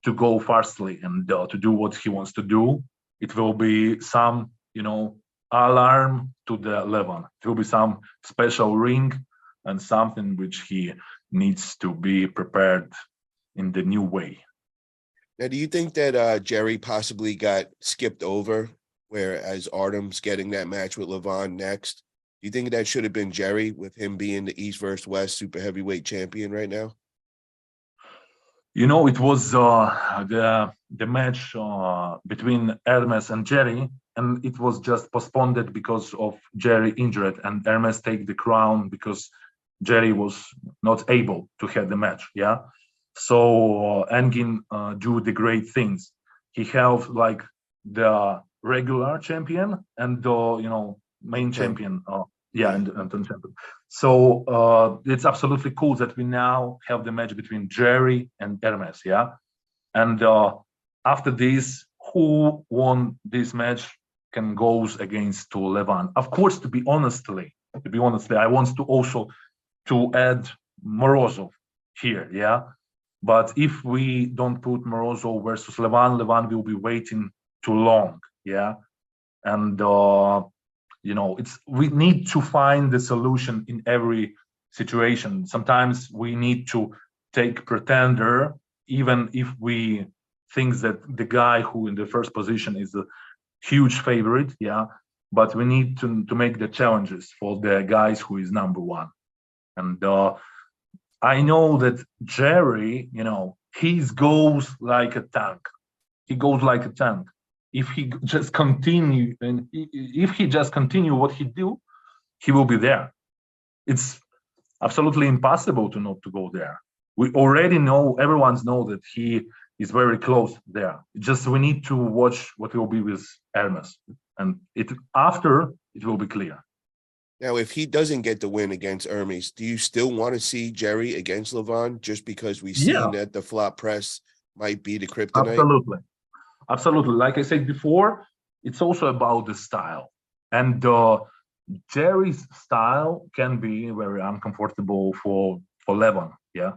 to go fastly and to do what he wants to do, it will be some, alarm to the Levon. It will be some special ring and something which he needs to be prepared in the new way. Now, do you think that Jerry possibly got skipped over, whereas Artem's getting that match with Levon next? Do you think that should have been Jerry with him being the East versus West super heavyweight champion right now? It was the match between Hermes and Jerry, and it was just postponed because of Jerry injured, and Hermes take the crown because Jerry was not able to have the match. Yeah, so Engin do the great things. He have like the regular champion and the main champion. Yeah, and champion. So it's absolutely cool that we now have the match between Jerry and Hermes. Yeah, and after this, who won this match can goes against to Levon. Of course, to be honestly, I want to also to add Morozov here. Yeah, but if we don't put Morozov versus Levon will be waiting too long. Yeah, and we need to find the solution in every situation. Sometimes we need to take pretender, even if we think that the guy who in the first position is a huge favorite. Yeah, but we need to make the challenges for the guys who is number 1. And I know that Jerry, he goes like a tank. He goes like a tank. If he just continue what he do, he will be there. It's absolutely impossible to not to go there. We already know, everyone's know that he is very close there. Just we need to watch what will be with Hermes, and after it will be clear. Now, if he doesn't get the win against Hermes, do you still want to see Jerry against Levon just because we've seen that the flop press might be the kryptonite? Absolutely. Like I said before, it's also about the style. And Jerry's style can be very uncomfortable for Levon. Yeah.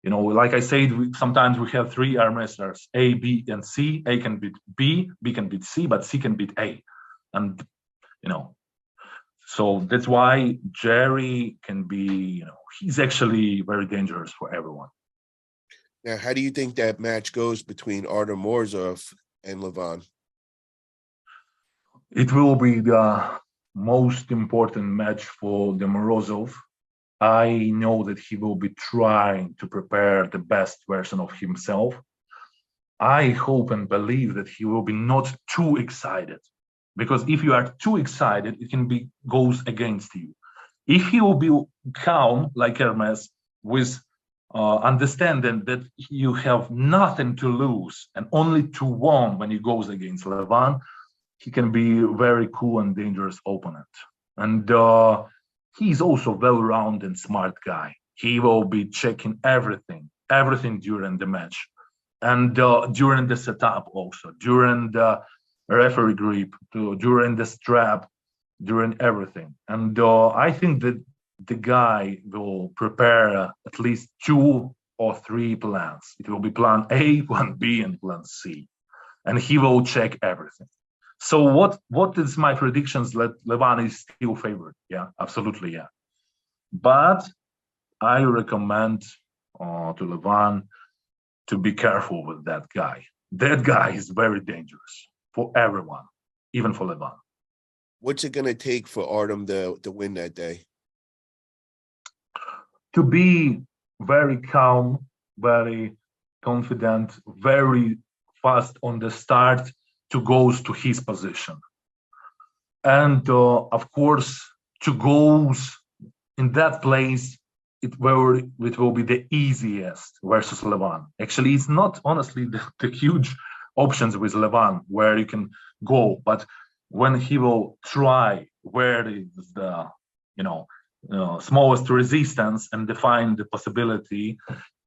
Like I said, sometimes we have 3 armwrestlers, A, B, and C. A can beat B, B can beat C, but C can beat A. And, so that's why Jerry can be, he's actually very dangerous for everyone. Now, how do you think that match goes between Artem Morozov and Levon? It will be the most important match for the Morozov. I know that he will be trying to prepare the best version of himself. I hope and believe that he will be not too excited, because if you are too excited, it can be goes against you. If he will be calm like Hermes, with understanding that you have nothing to lose and only to win when he goes against Levon, he can be a very cool and dangerous opponent. And he's also well-rounded and smart guy. He will be checking everything during the match, and during the setup also, during the referee grip, during the strap, during everything. And I think that the guy will prepare at least 2 or 3 plans. It will be plan A, plan B, and plan C, and he will check everything. So what is my predictions? Levan is still favored. Yeah, absolutely. Yeah, but I recommend to Levan to be careful with that guy. That guy is very dangerous for everyone, even for Levan. What's it going to take for Artem to win that day? To be very calm, very confident, very fast on the start, to go to his position. And of course, to go in that place, it will be the easiest versus Levan. Actually, it's not honestly the huge options with Levan where you can go, but when he will try where is the smallest resistance and define the possibility,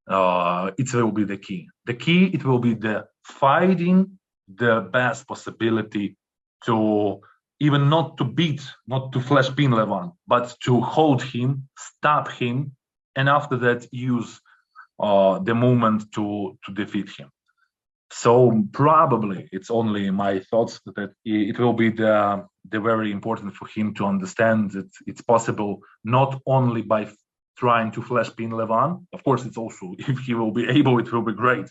it will be the key. The key, it will be the finding the best possibility to even not to beat, not to flash pin Levan, but to hold him, stop him, and after that use the movement to defeat him. So probably it's only my thoughts that it will be the very important for him to understand that it's possible not only by trying to flash pin Levan. Of course, it's also, if he will be able, it will be great,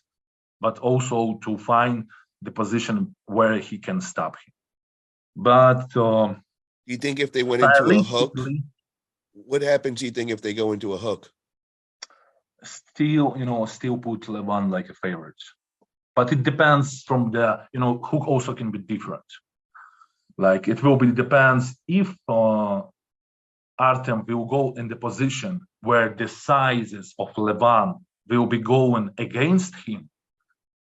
but also to find the position where he can stop him. But you think if they went into a hook, what happens? Do you think if they go into a hook? Still put Levan like a favorite. But it depends from the, hook also can be different. Like it will be depends if Artem will go in the position where the sizes of Levan will be going against him,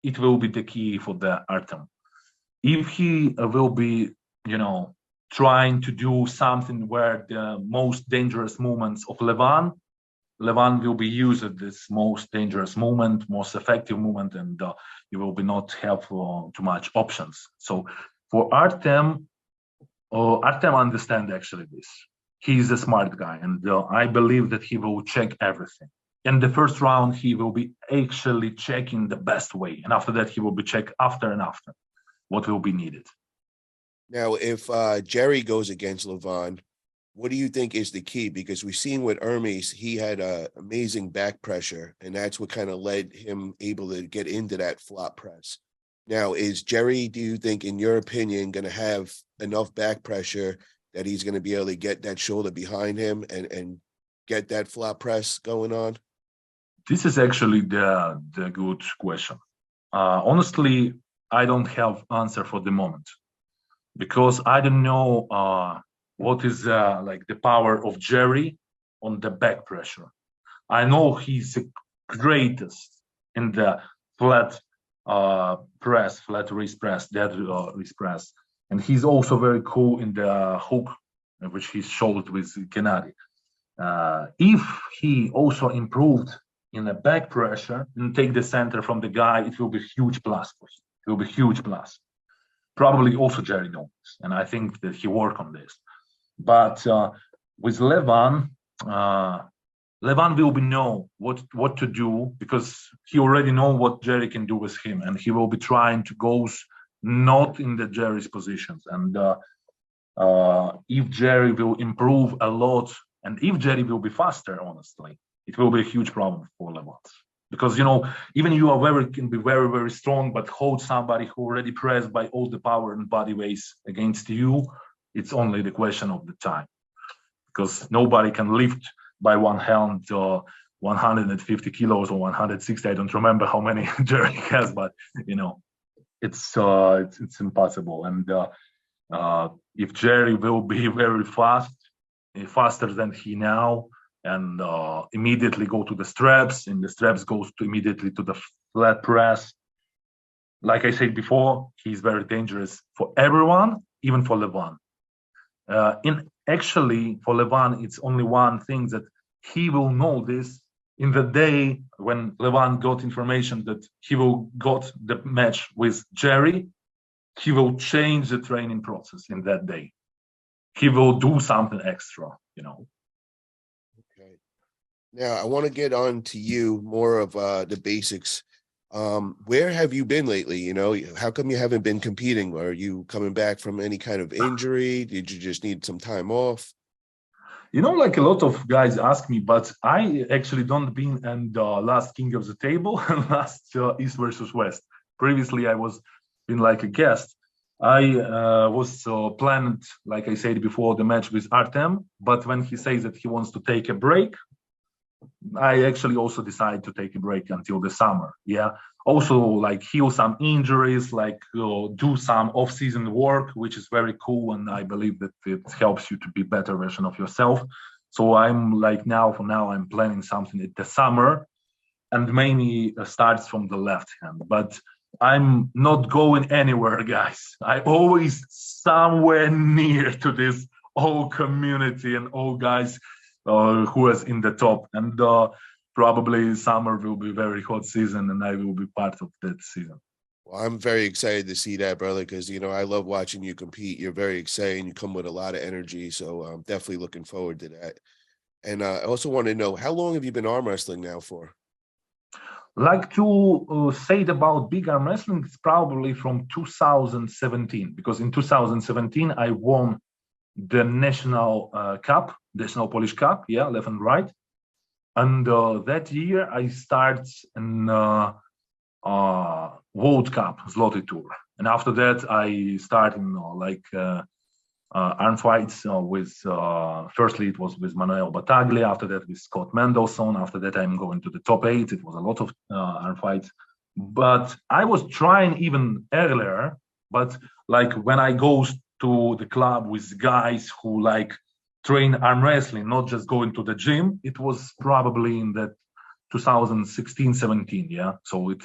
it will be the key for the Artem. If he will be, trying to do something where the most dangerous movements of Levan will be used this most dangerous movement, most effective movement, and you will be not have too much options. So for Artem understand actually this. He's a smart guy, and I believe that he will check everything. In the first round, he will be actually checking the best way, and after that, he will be checked after and after what will be needed. Now, if Jerry goes against Levan, what do you think is the key? Because we've seen with Hermes, he had amazing back pressure, and that's what kind of led him able to get into that flop press. Now, is Jerry, do you think, in your opinion, going to have enough back pressure that he's going to be able to get that shoulder behind him and get that flop press going on? This is actually the good question. Honestly, I don't have answer for the moment because I don't know what is like the power of Jerry on the back pressure. I know he's the greatest in the flat press, flat wrist press, dead wrist press, and he's also very cool in the hook, which he's showed with Gennady. If he also improved in the back pressure and take the center from the guy, it will be huge plus for him. It will be huge plus. Probably also Jerry knows, and I think that he worked on this. But with Levan, Levan will be know what to do because he already know what Jerry can do with him, and he will be trying to go not in the Jerry's positions. And if Jerry will improve a lot, and if Jerry will be faster, honestly, it will be a huge problem for Levan. Because even you can be very, very strong, but hold somebody who already pressed by all the power and body weights against you, it's only the question of the time. Because nobody can lift by one hand 150 kilos or 160. I don't remember how many Jerry has, but it's impossible. And if Jerry will be very fast, faster than he now, and immediately go to the straps, and the straps goes to immediately to the flat press. Like I said before, he's very dangerous for everyone, even for Levan. In actually for Levan, it's only one thing that he will know this in the day when Levan got information that he will got the match with Jerry. He will change the training process in that day. He will do something extra, you know. Okay. Now I want to get on to you more of the basics. Where have you been lately? You know, how come you haven't been competing? Are you coming back from any kind of injury? Did you just need some time off? You know, like a lot of guys ask me, but I actually don't been in the last King of the Table and last East versus West. Previously, I was been like a guest. I was planned, like I said before, the match with Artem. But when he says that he wants to take a break, I actually also decided to take a break until the summer. Yeah. Also, like heal some injuries, like do some off-season work, which is very cool, and I believe that it helps you to be better version of yourself. So I'm like for now, I'm planning something in the summer, and mainly starts from the left hand. But I'm not going anywhere, guys. I always somewhere near to this whole community and all guys who is in the top, and probably summer will be very hot season, and I will be part of that season. Well, I'm very excited to see that, brother, because you know I love watching you compete. You're very exciting. You come with a lot of energy, so I'm definitely looking forward to that. And I also want to know, how long have you been arm wrestling now for? Like to say it about big arm wrestling, it's probably from 2017, because in 2017 I won the national cup, national Polish cup, yeah, left and right. And that year I started in World Cup Zloty Tour, and after that I started arm fights with firstly it was with Manuel Bataglia, after that with Scott Mendelson, after that I'm going to the top 8. It was a lot of arm fights, but I was trying even earlier, but like when I go to the club with guys who like train arm wrestling, not just going to the gym, it was probably in that 2016-17, yeah. So it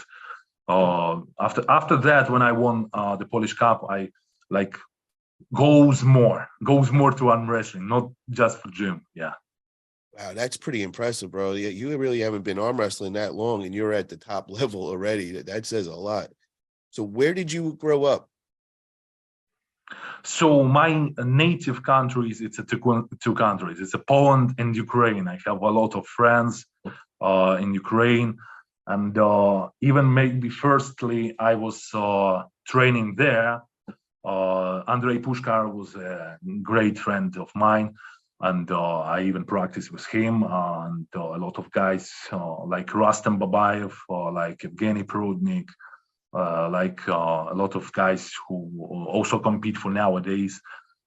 after that, when I won the Polish Cup, I like goes more to arm wrestling, not just for gym. Yeah. Wow, that's pretty impressive, bro. You really haven't been arm wrestling that long, and you're at the top level already. That says a lot. So where did you grow up? So my native countries, it's two countries. It's Poland and Ukraine. I have a lot of friends in Ukraine, and even maybe firstly I was training there. Andrei Pushkar was a great friend of mine, and I even practiced with him, and a lot of guys like Rustem Babayev, like Evgeny Prudnik, a lot of guys who also compete for nowadays.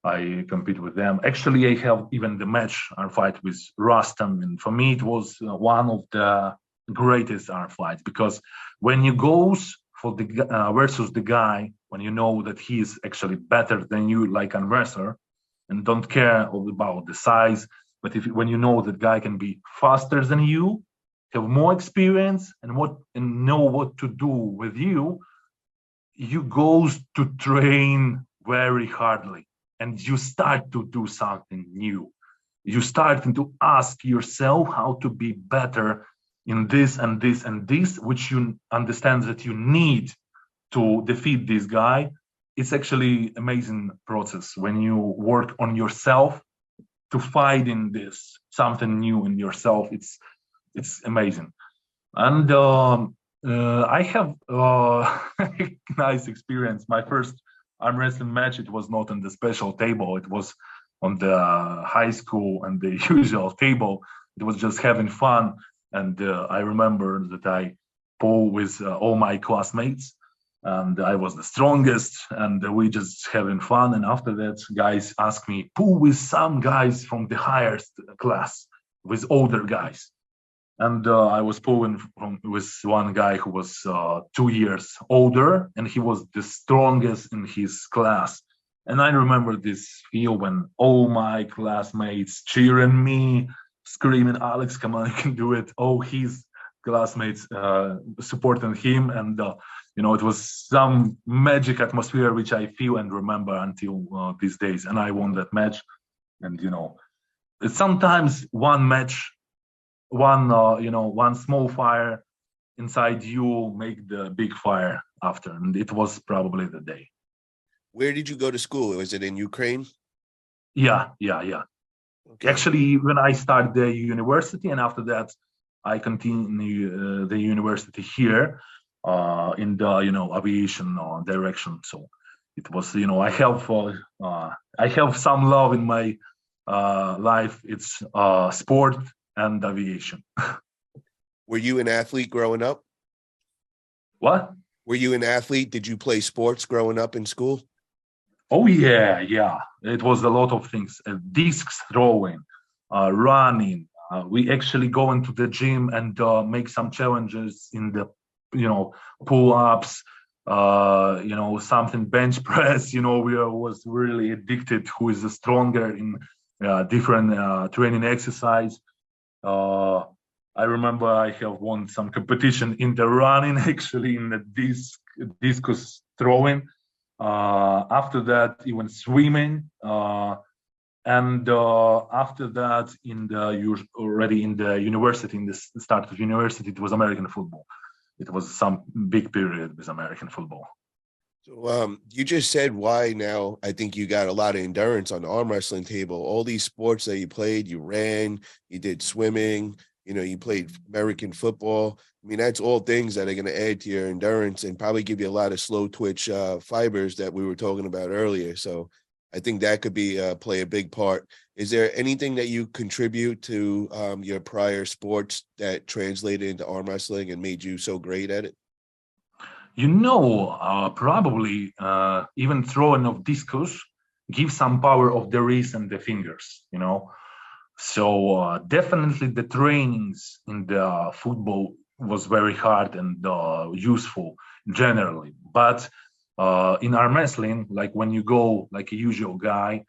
I compete with them. Actually, I have even the match arm fight with Rustem, and for me it was one of the greatest arm fights, because when you goes for the versus the guy, when you know that he is actually better than you, like an wrestler, and don't care about the size, but when you know that guy can be faster than you, have more experience, and know what to do with you, you goes to train very hardly, and you start to do something new. You start to ask yourself how to be better in this and this and this, which you understand that you need to defeat this guy. It's actually amazing process when you work on yourself to find in this something new in yourself. It's amazing. And I have nice experience. My first arm wrestling match, it was not on the special table, it was on the high school and the usual table. It was just having fun, and I remember that I pulled with all my classmates, and I was the strongest, and we just having fun. And after that, guys asked me, pull with some guys from the highest class, with older guys. And I was pulling with one guy who was 2 years older, and he was the strongest in his class. And I remember this feel when all my classmates cheering me, screaming, Alex, come on, you can do it. Oh, his classmates supporting him. And, it was some magic atmosphere, which I feel and remember until these days. And I won that match. And sometimes one match, one small fire inside you make the big fire after, and it was probably the day. Where did you go to school? Was it in Ukraine? Yeah. Okay. Actually, when I started the university, and after that, I continue the university here in the aviation direction. So it was I have some love in my life. It's sport and aviation. Were you an athlete growing up? What? Were you an athlete? Did you play sports growing up in school? Oh yeah. It was a lot of things. Discs throwing, running. We actually go into the gym and make some challenges in the, pull-ups. Something bench press. We was really addicted. Who is stronger in different training exercise. I remember I have won some competition in the running, actually in the discus throwing. After that, even swimming, and after that, already in the university, in the start of university, it was American football. It was some big period with American football. So you just said why now. I think you got a lot of endurance on the arm wrestling table. All these sports that you played, you ran, you did swimming, you played American football. I mean, that's all things that are going to add to your endurance and probably give you a lot of slow twitch fibers that we were talking about earlier. So I think that could play a big part. Is there anything that you contribute to your prior sports that translated into arm wrestling and made you so great at it? Probably even throwing of discus gives some power of the wrist and the fingers, So definitely the trainings in the football was very hard and useful generally. But in arm wrestling, like when you go like a usual guy,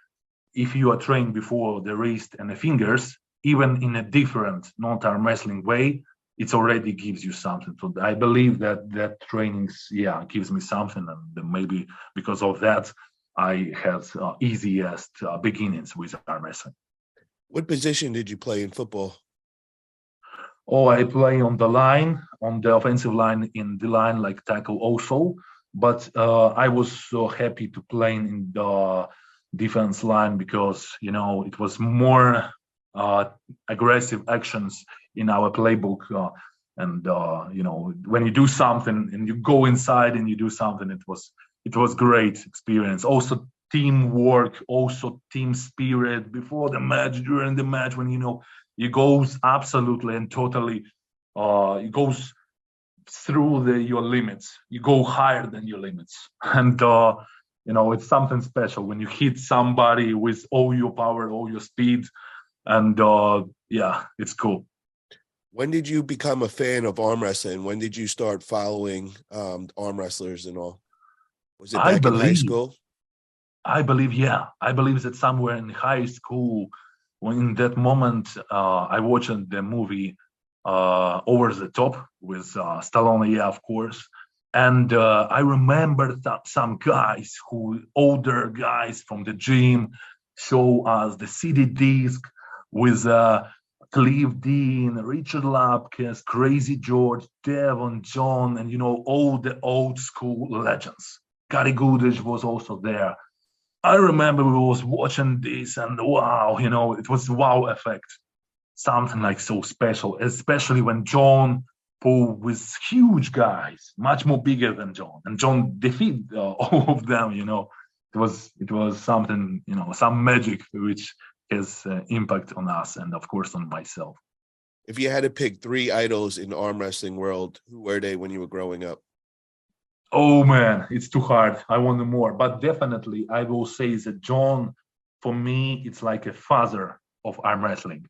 if you are trained before the wrist and the fingers, even in a different non-arm wrestling way, it already gives you something. So I believe that trainings, gives me something, and maybe because of that, I had easiest beginnings with arm wrestling. What position did you play in football? Oh, I play on the line, on the offensive line, in the line, like tackle also. But I was so happy to play in the defense line because, it was more aggressive actions in our playbook. And when you do something and you go inside and you do something, it was great experience. Also teamwork, also team spirit before the match, during the match, when it goes absolutely and totally, it goes through your limits. You go higher than your limits, and it's something special when you hit somebody with all your power, all your speed, and it's cool. When did you become a fan of arm wrestling? When did you start following arm wrestlers and all? Was it back in high school? I believe that somewhere in high school, when in that moment, I watched the movie Over the Top with Stallone, of course. And I remember that some guys older guys from the gym, show us the CD disc with Cliff Dean, Richard Lapkus, Crazy George, Devon, John, and all the old school legends. Gary Goodrich was also there. I remember we was watching this and wow, it was wow effect. Something like so special, especially when John pulled with huge guys, much more bigger than John. And John defeated all of them, It was something, some magic which has impact on us and of course on myself. If you had to pick 3 idols in the arm wrestling world, who were they when you were growing up? Oh man, it's too hard. I want more, but definitely I will say that John, for me, it's like a father of arm wrestling.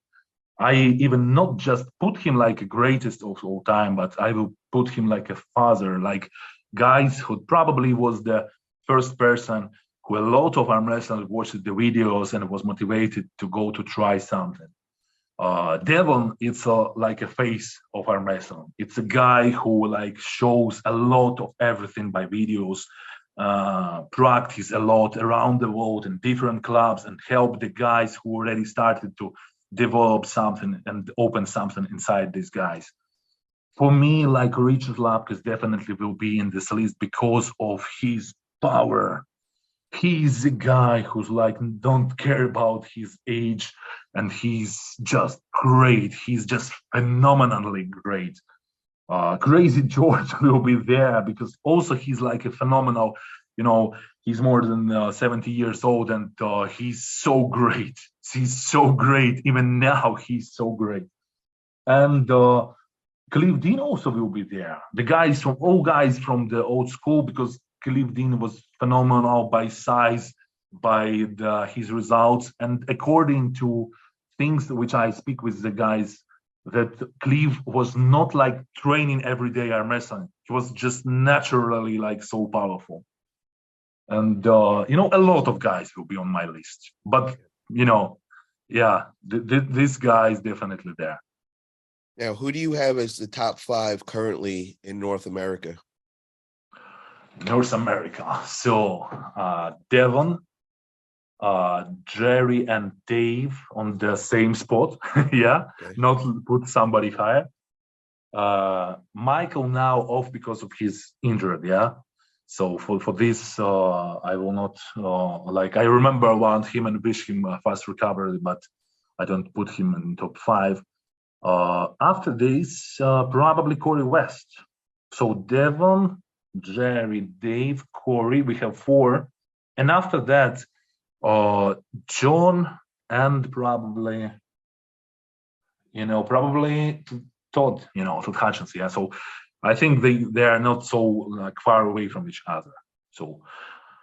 I even not just put him like a greatest of all time, but I will put him like a father, like guys who probably was the first person who a lot of arm wrestlers watched the videos and was motivated to go to try something. Devon, it's like a face of arm wrestling. It's a guy who like shows a lot of everything by videos, practice a lot around the world in different clubs and help the guys who already started to develop something and open something inside these guys. For me, like Richard Lapkus definitely will be in this list because of his power. He's a guy who's like don't care about his age, and he's just great. He's just phenomenally great. Crazy George will be there because also he's like a phenomenal, he's more than 70 years old, and he's so great. He's so great. Even now, he's so great. And Cliff Dean also will be there. All guys from the old school, because Cliff Dean was phenomenal by size, by his results, and according to things which I speak with the guys, that Cliff was not like training every day arm wrestling. He was just naturally like so powerful. And a lot of guys will be on my list. But this guy is definitely there. Now, who do you have as the top 5 currently in North America? North America. So Devon, Jerry, and Dave on the same spot. Yeah, okay. Not put somebody higher. Michael now off because of his injury. Yeah. So for this, I will not I remember I want him and wish him a fast recovery, but I don't put him in top 5. After this, probably Corey West. So Devon, Jerry, Dave, Corey, we have 4. And after that, John and probably Todd, Todd Hutchins. Yeah. So I think they are not so far away from each other. So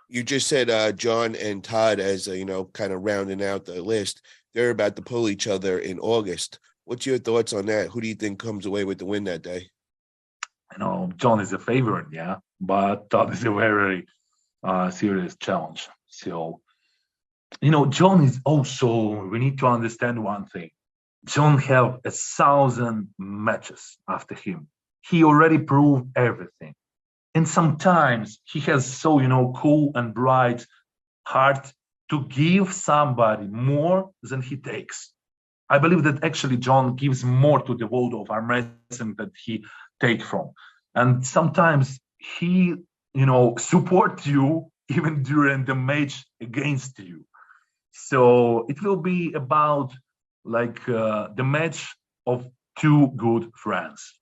you just said John and Todd as kind of rounding out the list. They're about to pull each other in August. What's your thoughts on that? Who do you think comes away with the win that day? John is a favorite, yeah, but Todd is a very serious challenge. So, John is also, we need to understand one thing. John have 1,000 matches after him. He already proved everything. And sometimes he has so, cool and bright heart to give somebody more than he takes. I believe that actually John gives more to the world of arm wrestling that he takes from. And sometimes he, supports you even during the match against you. So it will be about the match of 2 good friends.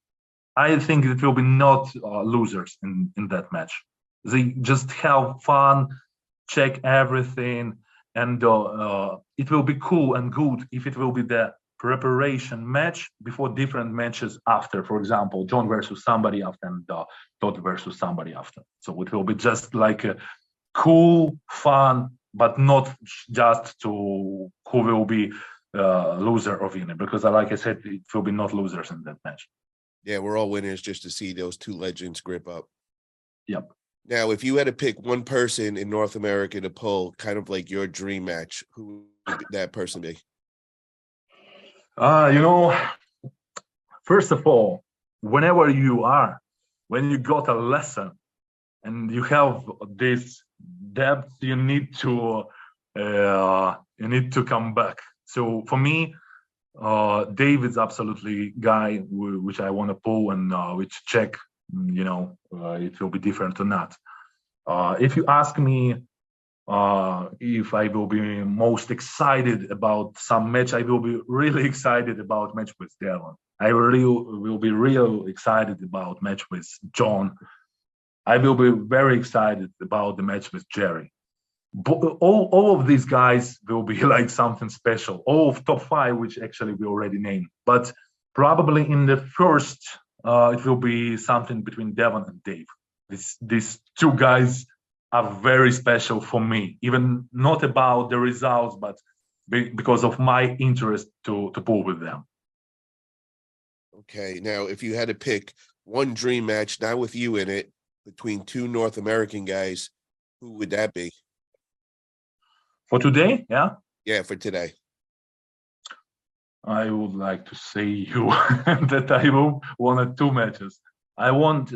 I think it will be not losers in that match. They just have fun, check everything, and it will be cool and good if it will be the preparation match before different matches after. For example, John versus somebody after and Todd versus somebody after. So it will be just like a cool, fun, but not just to who will be loser or winner. Because like I said, it will be not losers in that match. Yeah, we're all winners just to see those 2 legends grip up. Yep. Now, if you had to pick one person in North America to pull kind of like your dream match, who would that person be? First of all, whenever when you got a lesson and you have this depth, you need to come back. So for me, Dave is absolutely guy which I want to pull and which check, it will be different or not. If you ask me if I will be most excited about some match, I will be really excited about match with Devon. I really will be real excited about match with John. I will be very excited about the match with Jerry. But all of these guys will be like something special. All of top 5, which actually we already named. But probably in the first, it will be something between Devon and Dave. These 2 guys are very special for me, even not about the results, but because of my interest to pull with them. Okay, now if you had to pick one dream match, not with you in it, between 2 North American guys, who would that be? For today, yeah? Yeah, for today. I would like to say you that I wanted 2 matches. I want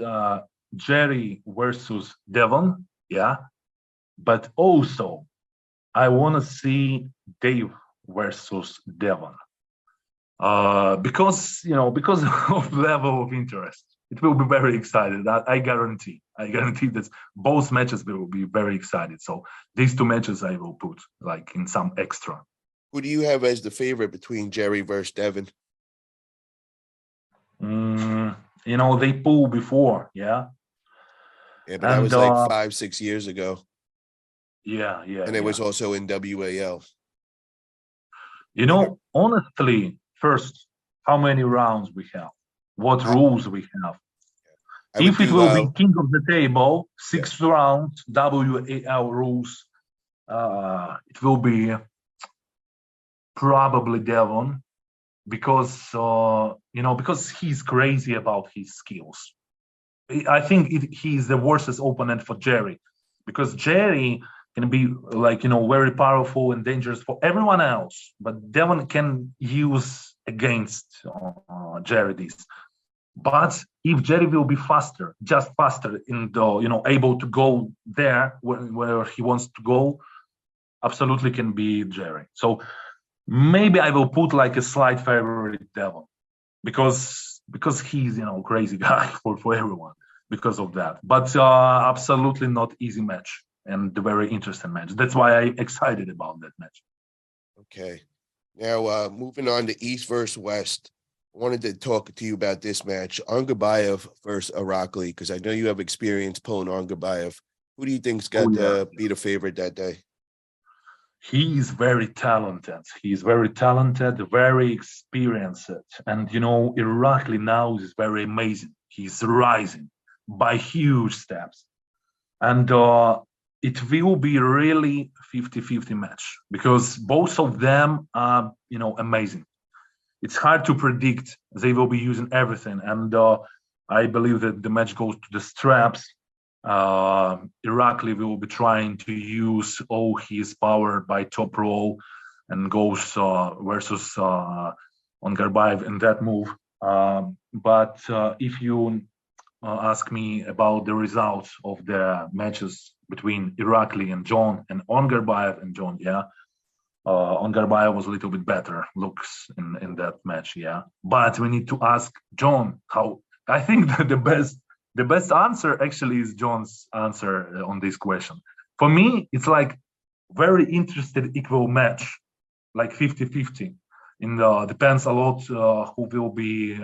Jerry versus Devon, yeah. But also, I want to see Dave versus Devon. Because because of level of interest, it will be very excited. I guarantee. I guarantee that both matches will be very excited. So these two matches I will put like in some extra. Who do you have as the favorite between Jerry versus Devin? They pull before, yeah. Yeah, but that And was like 5-6 years ago. yeah, And it yeah. was also in WAL. Honestly, first, how many rounds we have? What rules we have? I would If it do will be king of the table, six rounds, WAL rules, it will be probably Devon because because he's crazy about his skills. I think he's the worst opponent for Jerry because Jerry can be like very powerful and dangerous for everyone else, but Devon can use against Jerry this. But if Jerry will be faster, just faster in the able to go there where he wants to go, absolutely can be Jerry. So maybe I will put like a slight favorite Devon because he's crazy guy for everyone because of that. But absolutely not easy match and a very interesting match. That's why I'm excited about that match. Okay. Now moving on to East versus West. I wanted to talk to you about this match, Ongarbaev versus Irakli, because I know you have experience pulling Ongarbaev. Who do you think's got to be the favorite that day? He's very talented. He's very talented, very experienced. And Irakli now is very amazing. He's rising by huge steps. And it will be really 50-50 match because both of them are, amazing. It's hard to predict. They will be using everything. And I believe that the match goes to the straps. Irakli will be trying to use all his power by top row and goes versus Ongarbaev in that move. But if you ask me about the results of the matches between Irakli and John and Ongarbaev and John, yeah, Ongarbaev was a little bit better looks in that match, yeah. But we need to ask John how. I think that the best answer actually is John's answer on this question. For me, it's like very interested equal match, like 50-50. Depends a lot who will be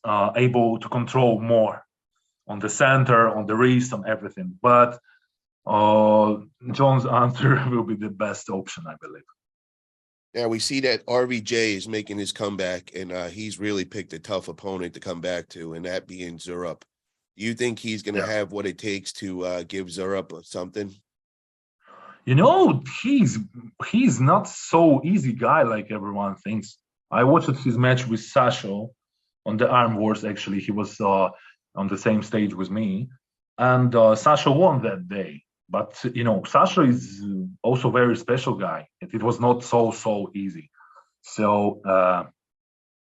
able to control more on the center, on the wrist, on everything. But John's answer will be the best option, I believe. Now we see that RVJ is making his comeback, and he's really picked a tough opponent to come back to, and that being Zurab. Do you think he's going to have what it takes to give Zurab something? He's not so easy guy like everyone thinks. I watched his match with Sasha on the Arm Wars. Actually, he was on the same stage with me, and Sasha won that day. But Sasha is also a very special guy. It was not so easy. So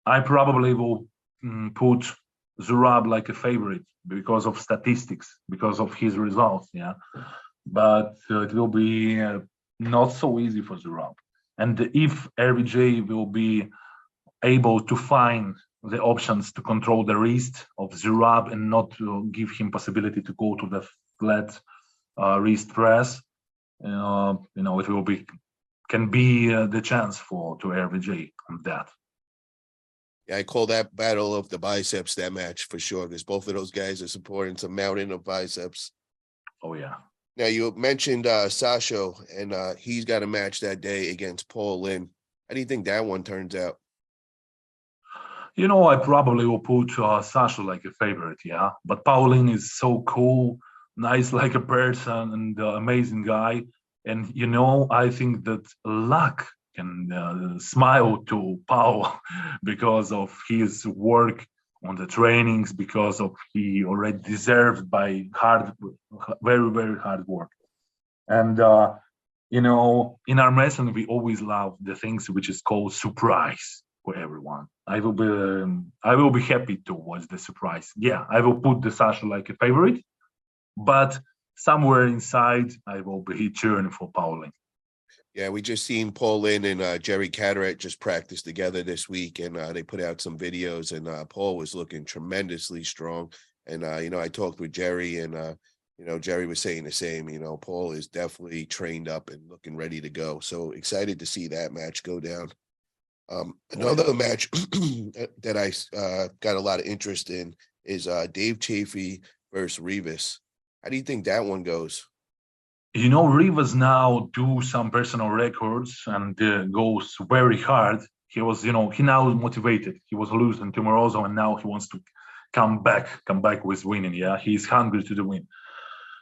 I probably will put Zurab like a favorite because of statistics, because of his results. Yeah, but it will be not so easy for Zurab. And if RBJ will be able to find the options to control the wrist of Zurab and not to give him possibility to go to the flat wrist press, it will be can be the chance to RBJ on that. Yeah, I call that battle of the biceps, that match for sure, because both of those guys are supporting some mountain of biceps. Oh yeah. Now you mentioned Sasha, and he's got a match that day against Paul Lynn. How do you think that one turns out? I probably will put Sasha like a favorite, yeah. But Pauline is so cool, nice like a person, and amazing guy. And I think that luck can smile to Paul because of his work on the trainings, because of he already deserved by very hard work. And in our lesson we always love the things which is called surprise for everyone. I will be happy to watch the surprise. Yeah, I will put the Sasha like a favorite, but somewhere inside, I will be cheering for Pauling. Yeah, we just seen Paul Lynn and Jerry Cataract just practice together this week, and they put out some videos, and Paul was looking tremendously strong. And I talked with Jerry, and Jerry was saying the same. Paul is definitely trained up and looking ready to go. So excited to see that match go down. Another match that I got a lot of interest in is Dave Chafee versus Rivas. How do you think that one goes? Rivas now do some personal records and goes very hard. He was, he now is motivated. He was losing to Morozov, and now he wants to come back with winning. Yeah, he's hungry to the win.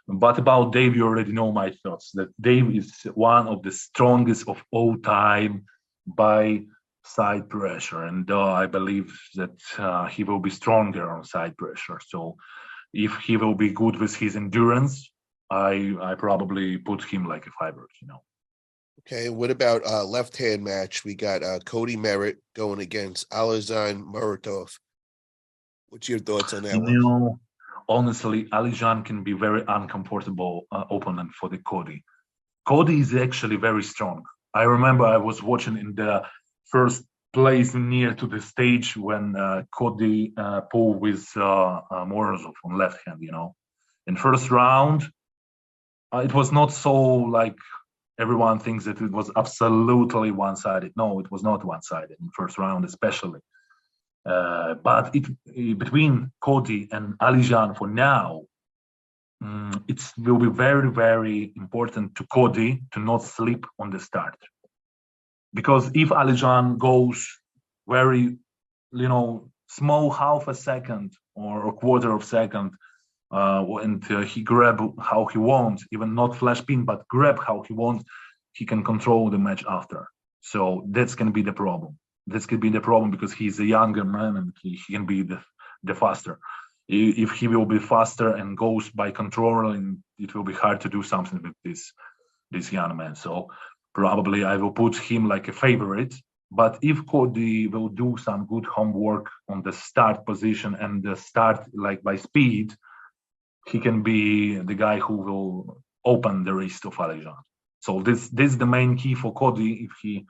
But about Dave, you already know my thoughts. That Dave is one of the strongest of all time by side pressure, and I believe that he will be stronger on side pressure. So if he will be good with his endurance, I probably put him like a favorite. Okay, what about left hand match? We got Cody Merritt going against Alizan Muratov. What's your thoughts on that one? Honestly, Alijan can be very uncomfortable opponent for the Cody. Cody is actually very strong. I remember I was watching in the first place near to the stage when Cody pulled with Morozov on left hand. In first round, it was not so like everyone thinks that it was absolutely one-sided. No, it was not one-sided in first round, especially. But between Cody and Alijan for now, it will be very, very important to Cody to not slip on the start. Because if Alijan goes very, small half a second or a quarter of second, and he grab how he wants, even not flash pin, but grab how he wants, he can control the match after. So that's going to be the problem. This could be the problem because he's a younger man and he can be the faster. If he will be faster and goes by controlling, it will be hard to do something with this young man. So probably I will put him like a favorite. But if Cody will do some good homework on the start position and the start like by speed, he can be the guy who will open the wrist of Alijan. So this is the main key for Cody. If he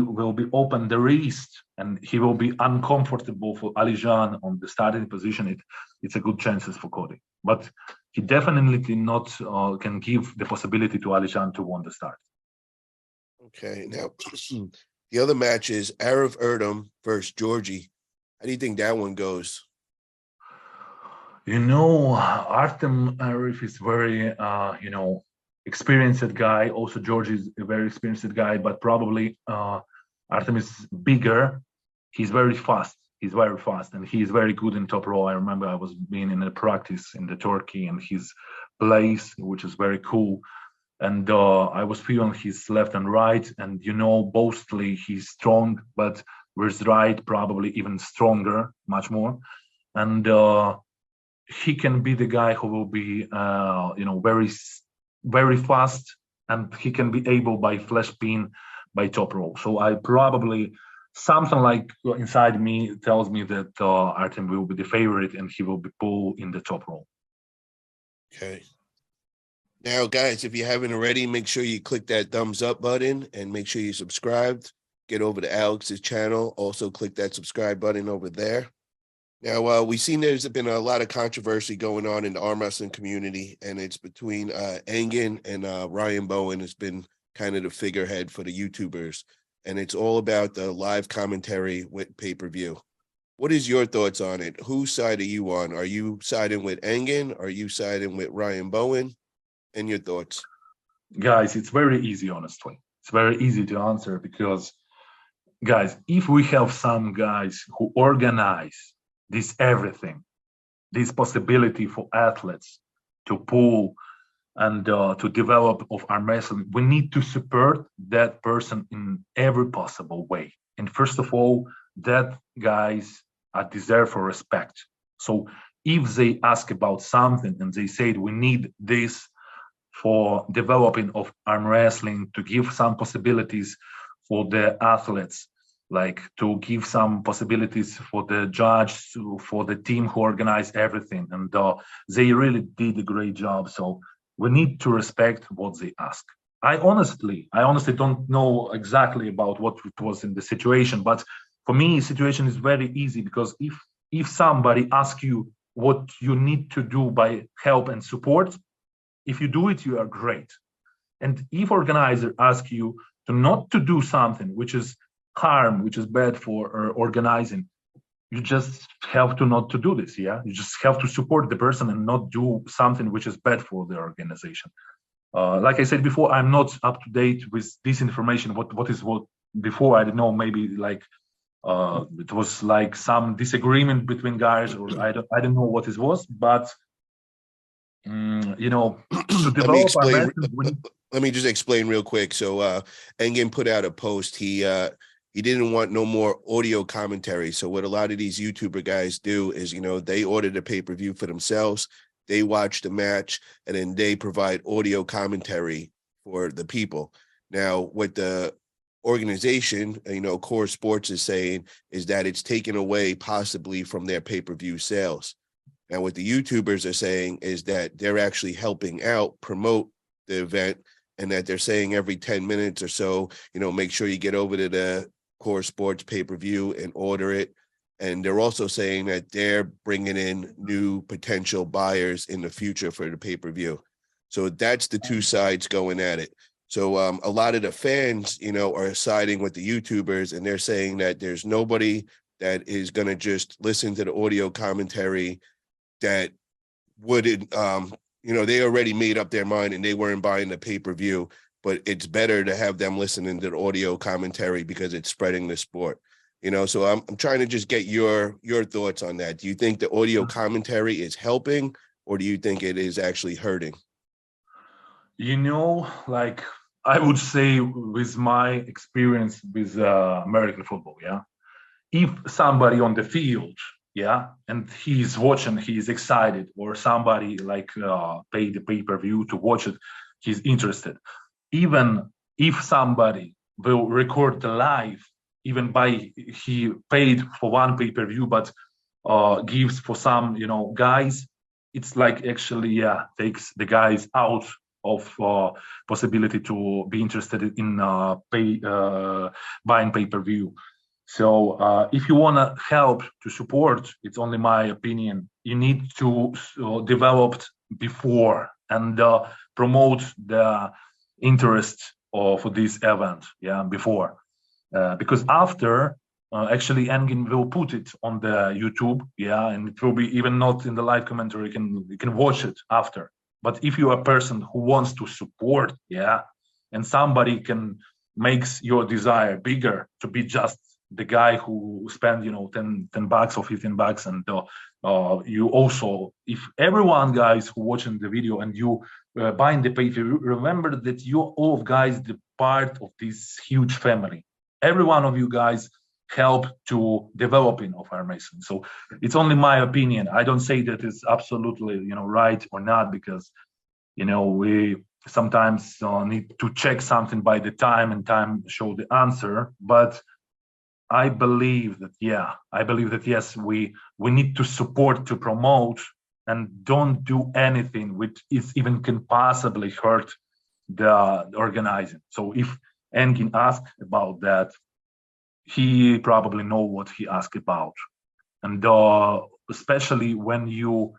will be open the wrist and he will be uncomfortable for Alijan on the starting position, it's a good chances for Cody. But he definitely cannot can give the possibility to Alijan to win the start. Okay, now the other match is Arif Erdem versus Georgie. How do you think that one goes? Artem Arif is very, experienced guy. Also, Georgie is a very experienced guy, but probably Artem is bigger. He's very fast. And he's very good in top row. I remember I was being in a practice in the Turkey and his place, which is very cool. And I was feeling his left and right. And mostly he's strong, but with right probably even stronger, much more. And he can be the guy who will be, very, very fast, and he can be able by flash pin, by top row. So I probably something like inside me tells me that Artem will be the favorite, and he will be pulled in the top row. Okay. Now, guys, if you haven't already, make sure you click that thumbs up button and make sure you subscribed. Get over to Alex's channel. Also, click that subscribe button over there. Now, we've seen there's been a lot of controversy going on in the arm wrestling community, and it's between Engin and Ryan Bowen has been kind of the figurehead for the YouTubers, and it's all about the live commentary with pay-per-view. What is your thoughts on it? Whose side are you on? Are you siding with Engin? Are you siding with Ryan Bowen? And your thoughts? Guys, it's very easy, honestly. It's very easy to answer because, guys, if we have some guys who organize this everything, this possibility for athletes to pull and to develop of arm wrestling, we need to support that person in every possible way. And first of all, that guys are deserve for respect. So if they ask about something and they say we need this for developing of arm wrestling to give some possibilities for the athletes, like to give some possibilities for the judge, for the team who organized everything, and they really did a great job. So we need to respect what they ask. I honestly don't know exactly about what it was in the situation, but for me, situation is very easy, because if somebody asks you what you need to do by help and support, if you do it, you are great. And if organizer asks you to not to do something which is harm, which is bad for organizing, you just have to not to do this. Yeah, you just have to support the person and not do something which is bad for the organization. Like I said before, I'm not up to date with this information. What before, I don't know, maybe like it was like some disagreement between guys, or I don't know what it was, but you know, to Let me develop our explain. message, Let me just explain real quick. So Engin put out a post. He didn't want no more audio commentary. So what a lot of these YouTuber guys do is, they order the pay-per-view for themselves. They watch the match, and then they provide audio commentary for the people. Now, what the organization, Core Sports is saying is that it's taken away possibly from their pay-per-view sales. And what the YouTubers are saying is that they're actually helping out promote the event, and that they're saying every 10 minutes or so, make sure you get over to the Core Sports pay-per-view and order it. And they're also saying that they're bringing in new potential buyers in the future for the pay-per-view. So that's the two sides going at it. So a lot of the fans, are siding with the YouTubers, and they're saying that there's nobody that is going to just listen to the audio commentary that wouldn't, they already made up their mind and they weren't buying the pay-per-view, but it's better to have them listening to the audio commentary because it's spreading the sport. So I'm trying to just get your thoughts on that. Do you think the audio commentary is helping, or do you think it is actually hurting? Like I would say, with my experience with American football, yeah, if somebody on the field, yeah, and he's watching, he's excited, or somebody like paid the pay-per-view to watch it, he's interested. Even if somebody will record the live, even by he paid for one pay-per-view, but gives for some, guys, it's like actually, yeah, takes the guys out of possibility to be interested in buying pay-per-view. So if you want to help to support, it's only my opinion, you need to develop before and promote the interest for this event, yeah, before. Because after, actually Engin will put it on the YouTube, yeah, and it will be even not in the live commentary, you can watch it after. But if you are a person who wants to support, yeah, and somebody can makes your desire bigger to be just the guy who spent, $10 or $15, and you also, if everyone guys who watching the video and you buying the pay-per-view, remember that you all guys the part of this huge family. Every one of you guys help to developing of Armwrestling. So it's only my opinion. I don't say that it's absolutely, right or not, because, we sometimes need to check something by the time, and time show the answer. But I believe that, yes, we need to support, to promote, and don't do anything which is even can possibly hurt the organizing. So if Engin asked about that, he probably know what he asked about. And especially when you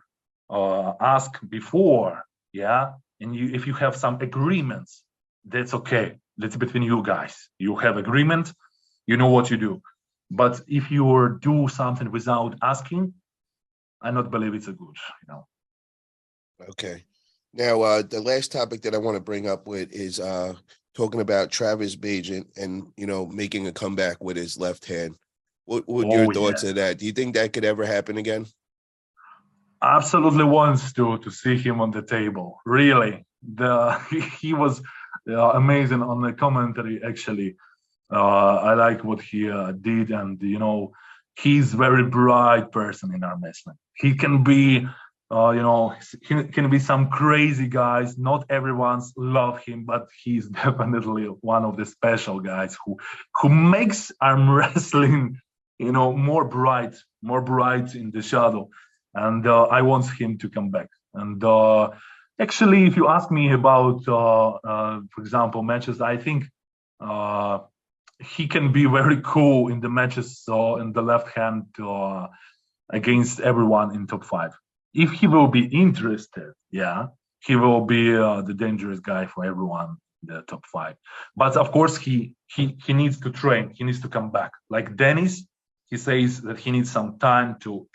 ask before, yeah, and if you have some agreements, that's okay. That's between you guys. You have agreement, you know what you do. But if you do something without asking, I not believe it's a good, Okay. Now, the last topic that I want to bring up with is talking about Travis Bagent and, making a comeback with his left hand. What your thoughts of that? Do you think that could ever happen again? Absolutely wants to see him on the table. Really, he was amazing on the commentary. Actually, I like what he did, and he's very bright person in Armwrestling. He can be He can be some crazy guys. Not everyone's love him, but he's definitely one of the special guys who makes arm wrestling, more bright in the shadow. And I want him to come back. And actually, if you ask me about, for example, matches, I think he can be very cool in the matches in the left hand against everyone in top 5. If he will be interested, yeah, he will be the dangerous guy for everyone in the top 5. But of course, he needs to train. He needs to come back. Like Dennis, he says that he needs some time to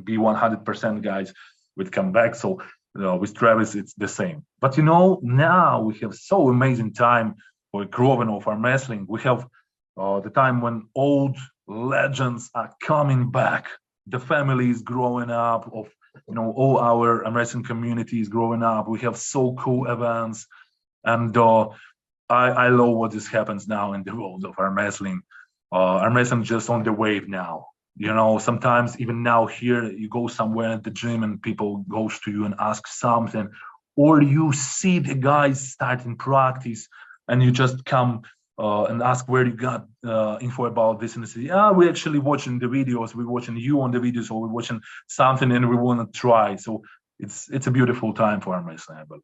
be 100% guys with comeback. So with Travis, it's the same. But now we have so amazing time for growing of arm wrestling. We have the time when old legends are coming back. The family is growing up of all our American community is growing up. We have so cool events, and I love what this happens now in the world of arm wrestling. Arm wrestling just on the wave now. Sometimes even now here, you go somewhere at the gym and people goes to you and ask something, or you see the guys starting practice, and you just come and ask where you got info about this, and they say, yeah, we're actually watching the videos, we're watching you on the videos, or we're watching something and we want to try. So it's a beautiful time for arm wrestling, I believe.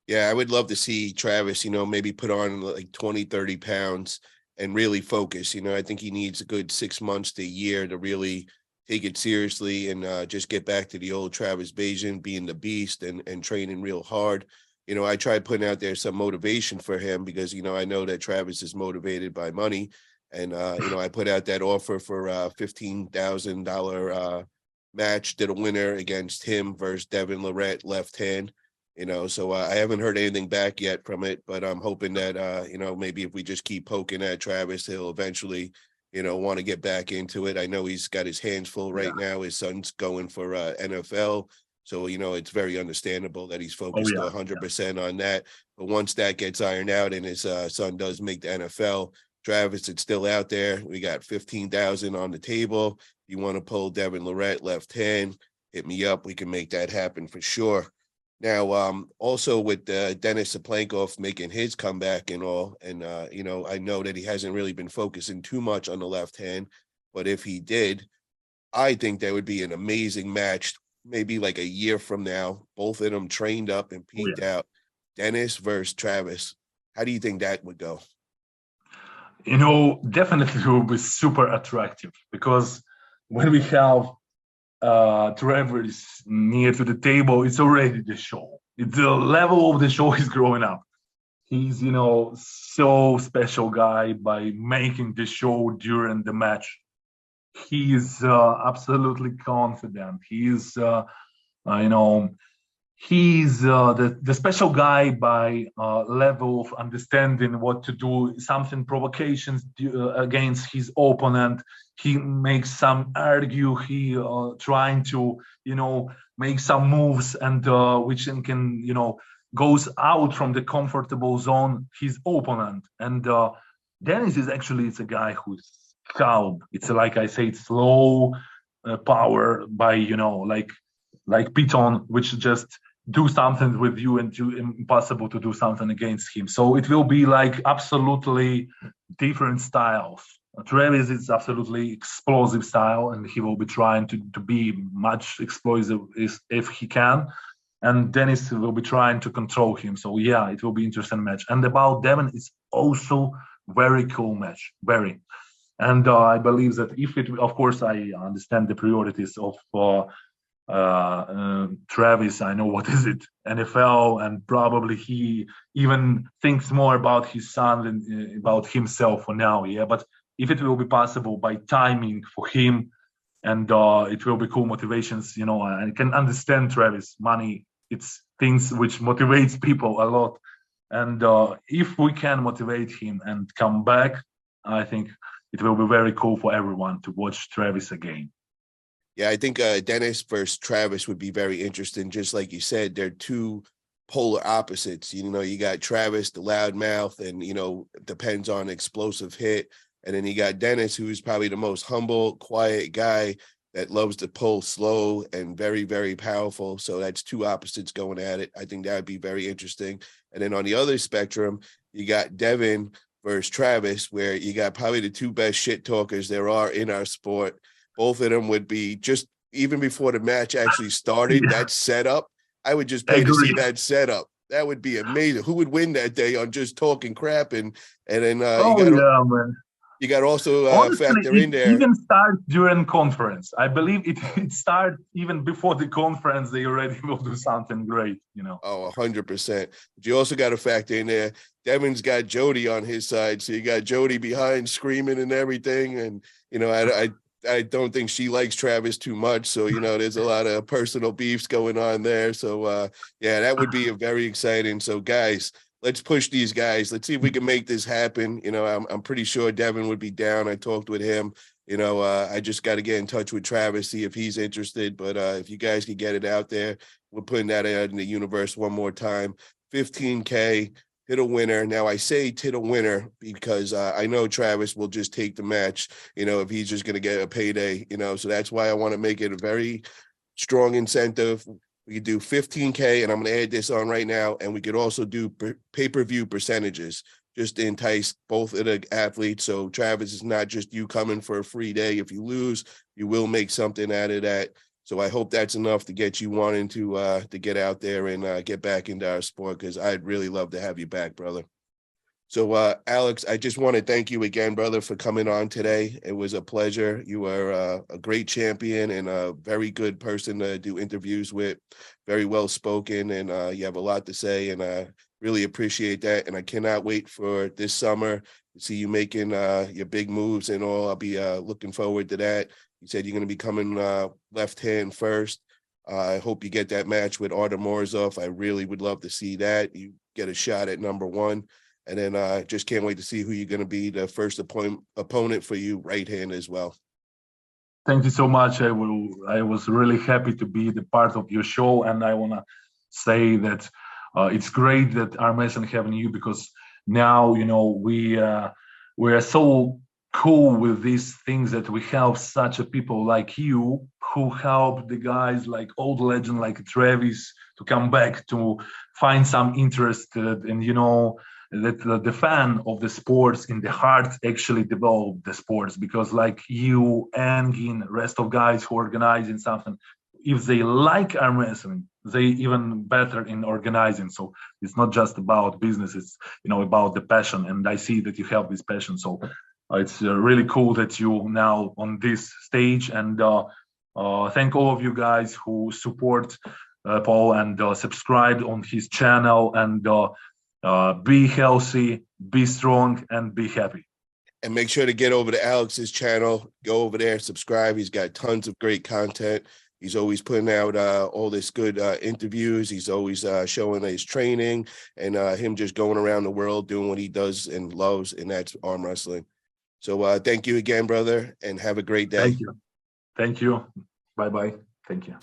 Yeah, I would love to see Travis, maybe put on like 20, 30 pounds and really focus. I think he needs a good 6 months to a year to really take it seriously and just get back to the old Travis Bajan, being the beast and training real hard. I tried putting out there some motivation for him because, I know that Travis is motivated by money. And, I put out that offer for a $15,000 match to the winner against him versus Devin Lorette left hand. So I haven't heard anything back yet from it, but I'm hoping that, maybe if we just keep poking at Travis, he'll eventually, want to get back into it. I know he's got his hands full right now. His son's going for NFL. So, it's very understandable that he's focused 100% on that. But once that gets ironed out and his son does make the NFL, Travis, it's still out there. We got 15,000 on the table. You want to pull Devin Lorette left hand, hit me up. We can make that happen for sure. Now, also with Denis Saplankov making his comeback and all, and, I know that he hasn't really been focusing too much on the left hand, but if he did, I think that would be an amazing match. Maybe like a year from now, both of them trained up and peaked out. Denis versus Travis. How do you think that would go? Definitely it will be super attractive because when we have Travis near to the table, it's already the show. The level of the show is growing up. He's, so special guy by making the show during the match. He's absolutely confident. He's, he's the special guy by level of understanding what to do, something provocations against his opponent. He makes some argue, he trying to, make some moves and which can, goes out from the comfortable zone, his opponent. And Denis is actually, it's a guy who's calm. It's like I say, it's low power by, like Piton, which just do something with you and impossible to do something against him. So it will be like absolutely different styles. Travis is absolutely explosive style, and he will be trying to be much explosive if he can. And Denis will be trying to control him. So yeah, it will be interesting match. And about Devin, it's also very cool match, very. And I believe that if it, of course, I understand the priorities of Travis. I know what is it, NFL, and probably he even thinks more about his son than about himself for now. Yeah, but if it will be possible by timing for him, and it will be cool motivations. I can understand Travis. Money, it's things which motivates people a lot, and if we can motivate him and come back, I think it will be very cool for everyone to watch Travis again. Yeah, I think Denis versus Travis would be very interesting. Just like you said, they're two polar opposites. You got Travis, the loudmouth, and, depends on explosive hit. And then you got Denis, who's probably the most humble, quiet guy, that loves to pull slow and very, very powerful. So that's two opposites going at it. I think that would be very interesting. And then on the other spectrum, you got Devin versus Travis, where you got probably the two best shit talkers there are in our sport. Both of them would be just, even before the match actually started, Yeah. that setup, I would just I pay to see agree. that setup. That would be amazing. Who would win that day on just talking crap? And then Oh yeah, man. you got also Honestly, factor it in there. even starts during conference. I believe it starts even before the conference. They already will do something great, you know. Oh, 100%. But you also got to factor in there. Devin's got Jody on his side, so you got Jody behind screaming and everything. And I don't think she likes Travis too much. So there's a lot of personal beefs going on there. So yeah, that would be a very exciting. So guys, let's push these guys. Let's see if we can make this happen. I'm pretty sure Devin would be down. I talked with him. I just got to get in touch with Travis, see if he's interested. But if you guys could get it out there, we're putting that out in the universe one more time. 15K, hit a winner. Now I say hit a winner because I know Travis will just take the match, if he's just going to get a payday, so that's why I want to make it a very strong incentive. We could do 15K, and I'm going to add this on right now. And we could also do pay-per-view percentages just to entice both of the athletes. So Travis, is not just you coming for a free day. If you lose, you will make something out of that. So I hope that's enough to get you wanting to get out there and get back into our sport, because I'd really love to have you back, brother. So, Alex, I just want to thank you again, brother, for coming on today. It was a pleasure. You are a great champion and a very good person to do interviews with, very well spoken, and you have a lot to say, and I really appreciate that. And I cannot wait for this summer to see you making your big moves and all. I'll be looking forward to that. You said you're going to be coming left hand first. I hope you get that match with Armwrestler. I really would love to see that. You get a shot at number one. And then I just can't wait to see who you're going to be the first opponent for you right hand as well. Thank you so much. I was really happy to be the part of your show, and I want to say that it's great that Armwrestling having you, because now we are so cool with these things that we have such a people like you who help the guys like old legend like Travis to come back, to find some interest in that the fan of the sports in the heart actually develop the sports, because like you, Engin, rest of guys who organizing something, if they like arm wrestling, they even better in organizing. So it's not just about business, it's about the passion, and I see that you have this passion. So it's really cool that you now on this stage, and thank all of you guys who support Paul and subscribe on his channel, and be healthy, be strong, and be happy. And make sure to get over to Alex's channel. Go over there, subscribe. He's got tons of great content. He's always putting out all this good interviews. He's always showing his training and him just going around the world doing what he does and loves, and that's arm wrestling. So thank you again, brother, and have a great day. Thank you. Thank you. Bye-bye. Thank you.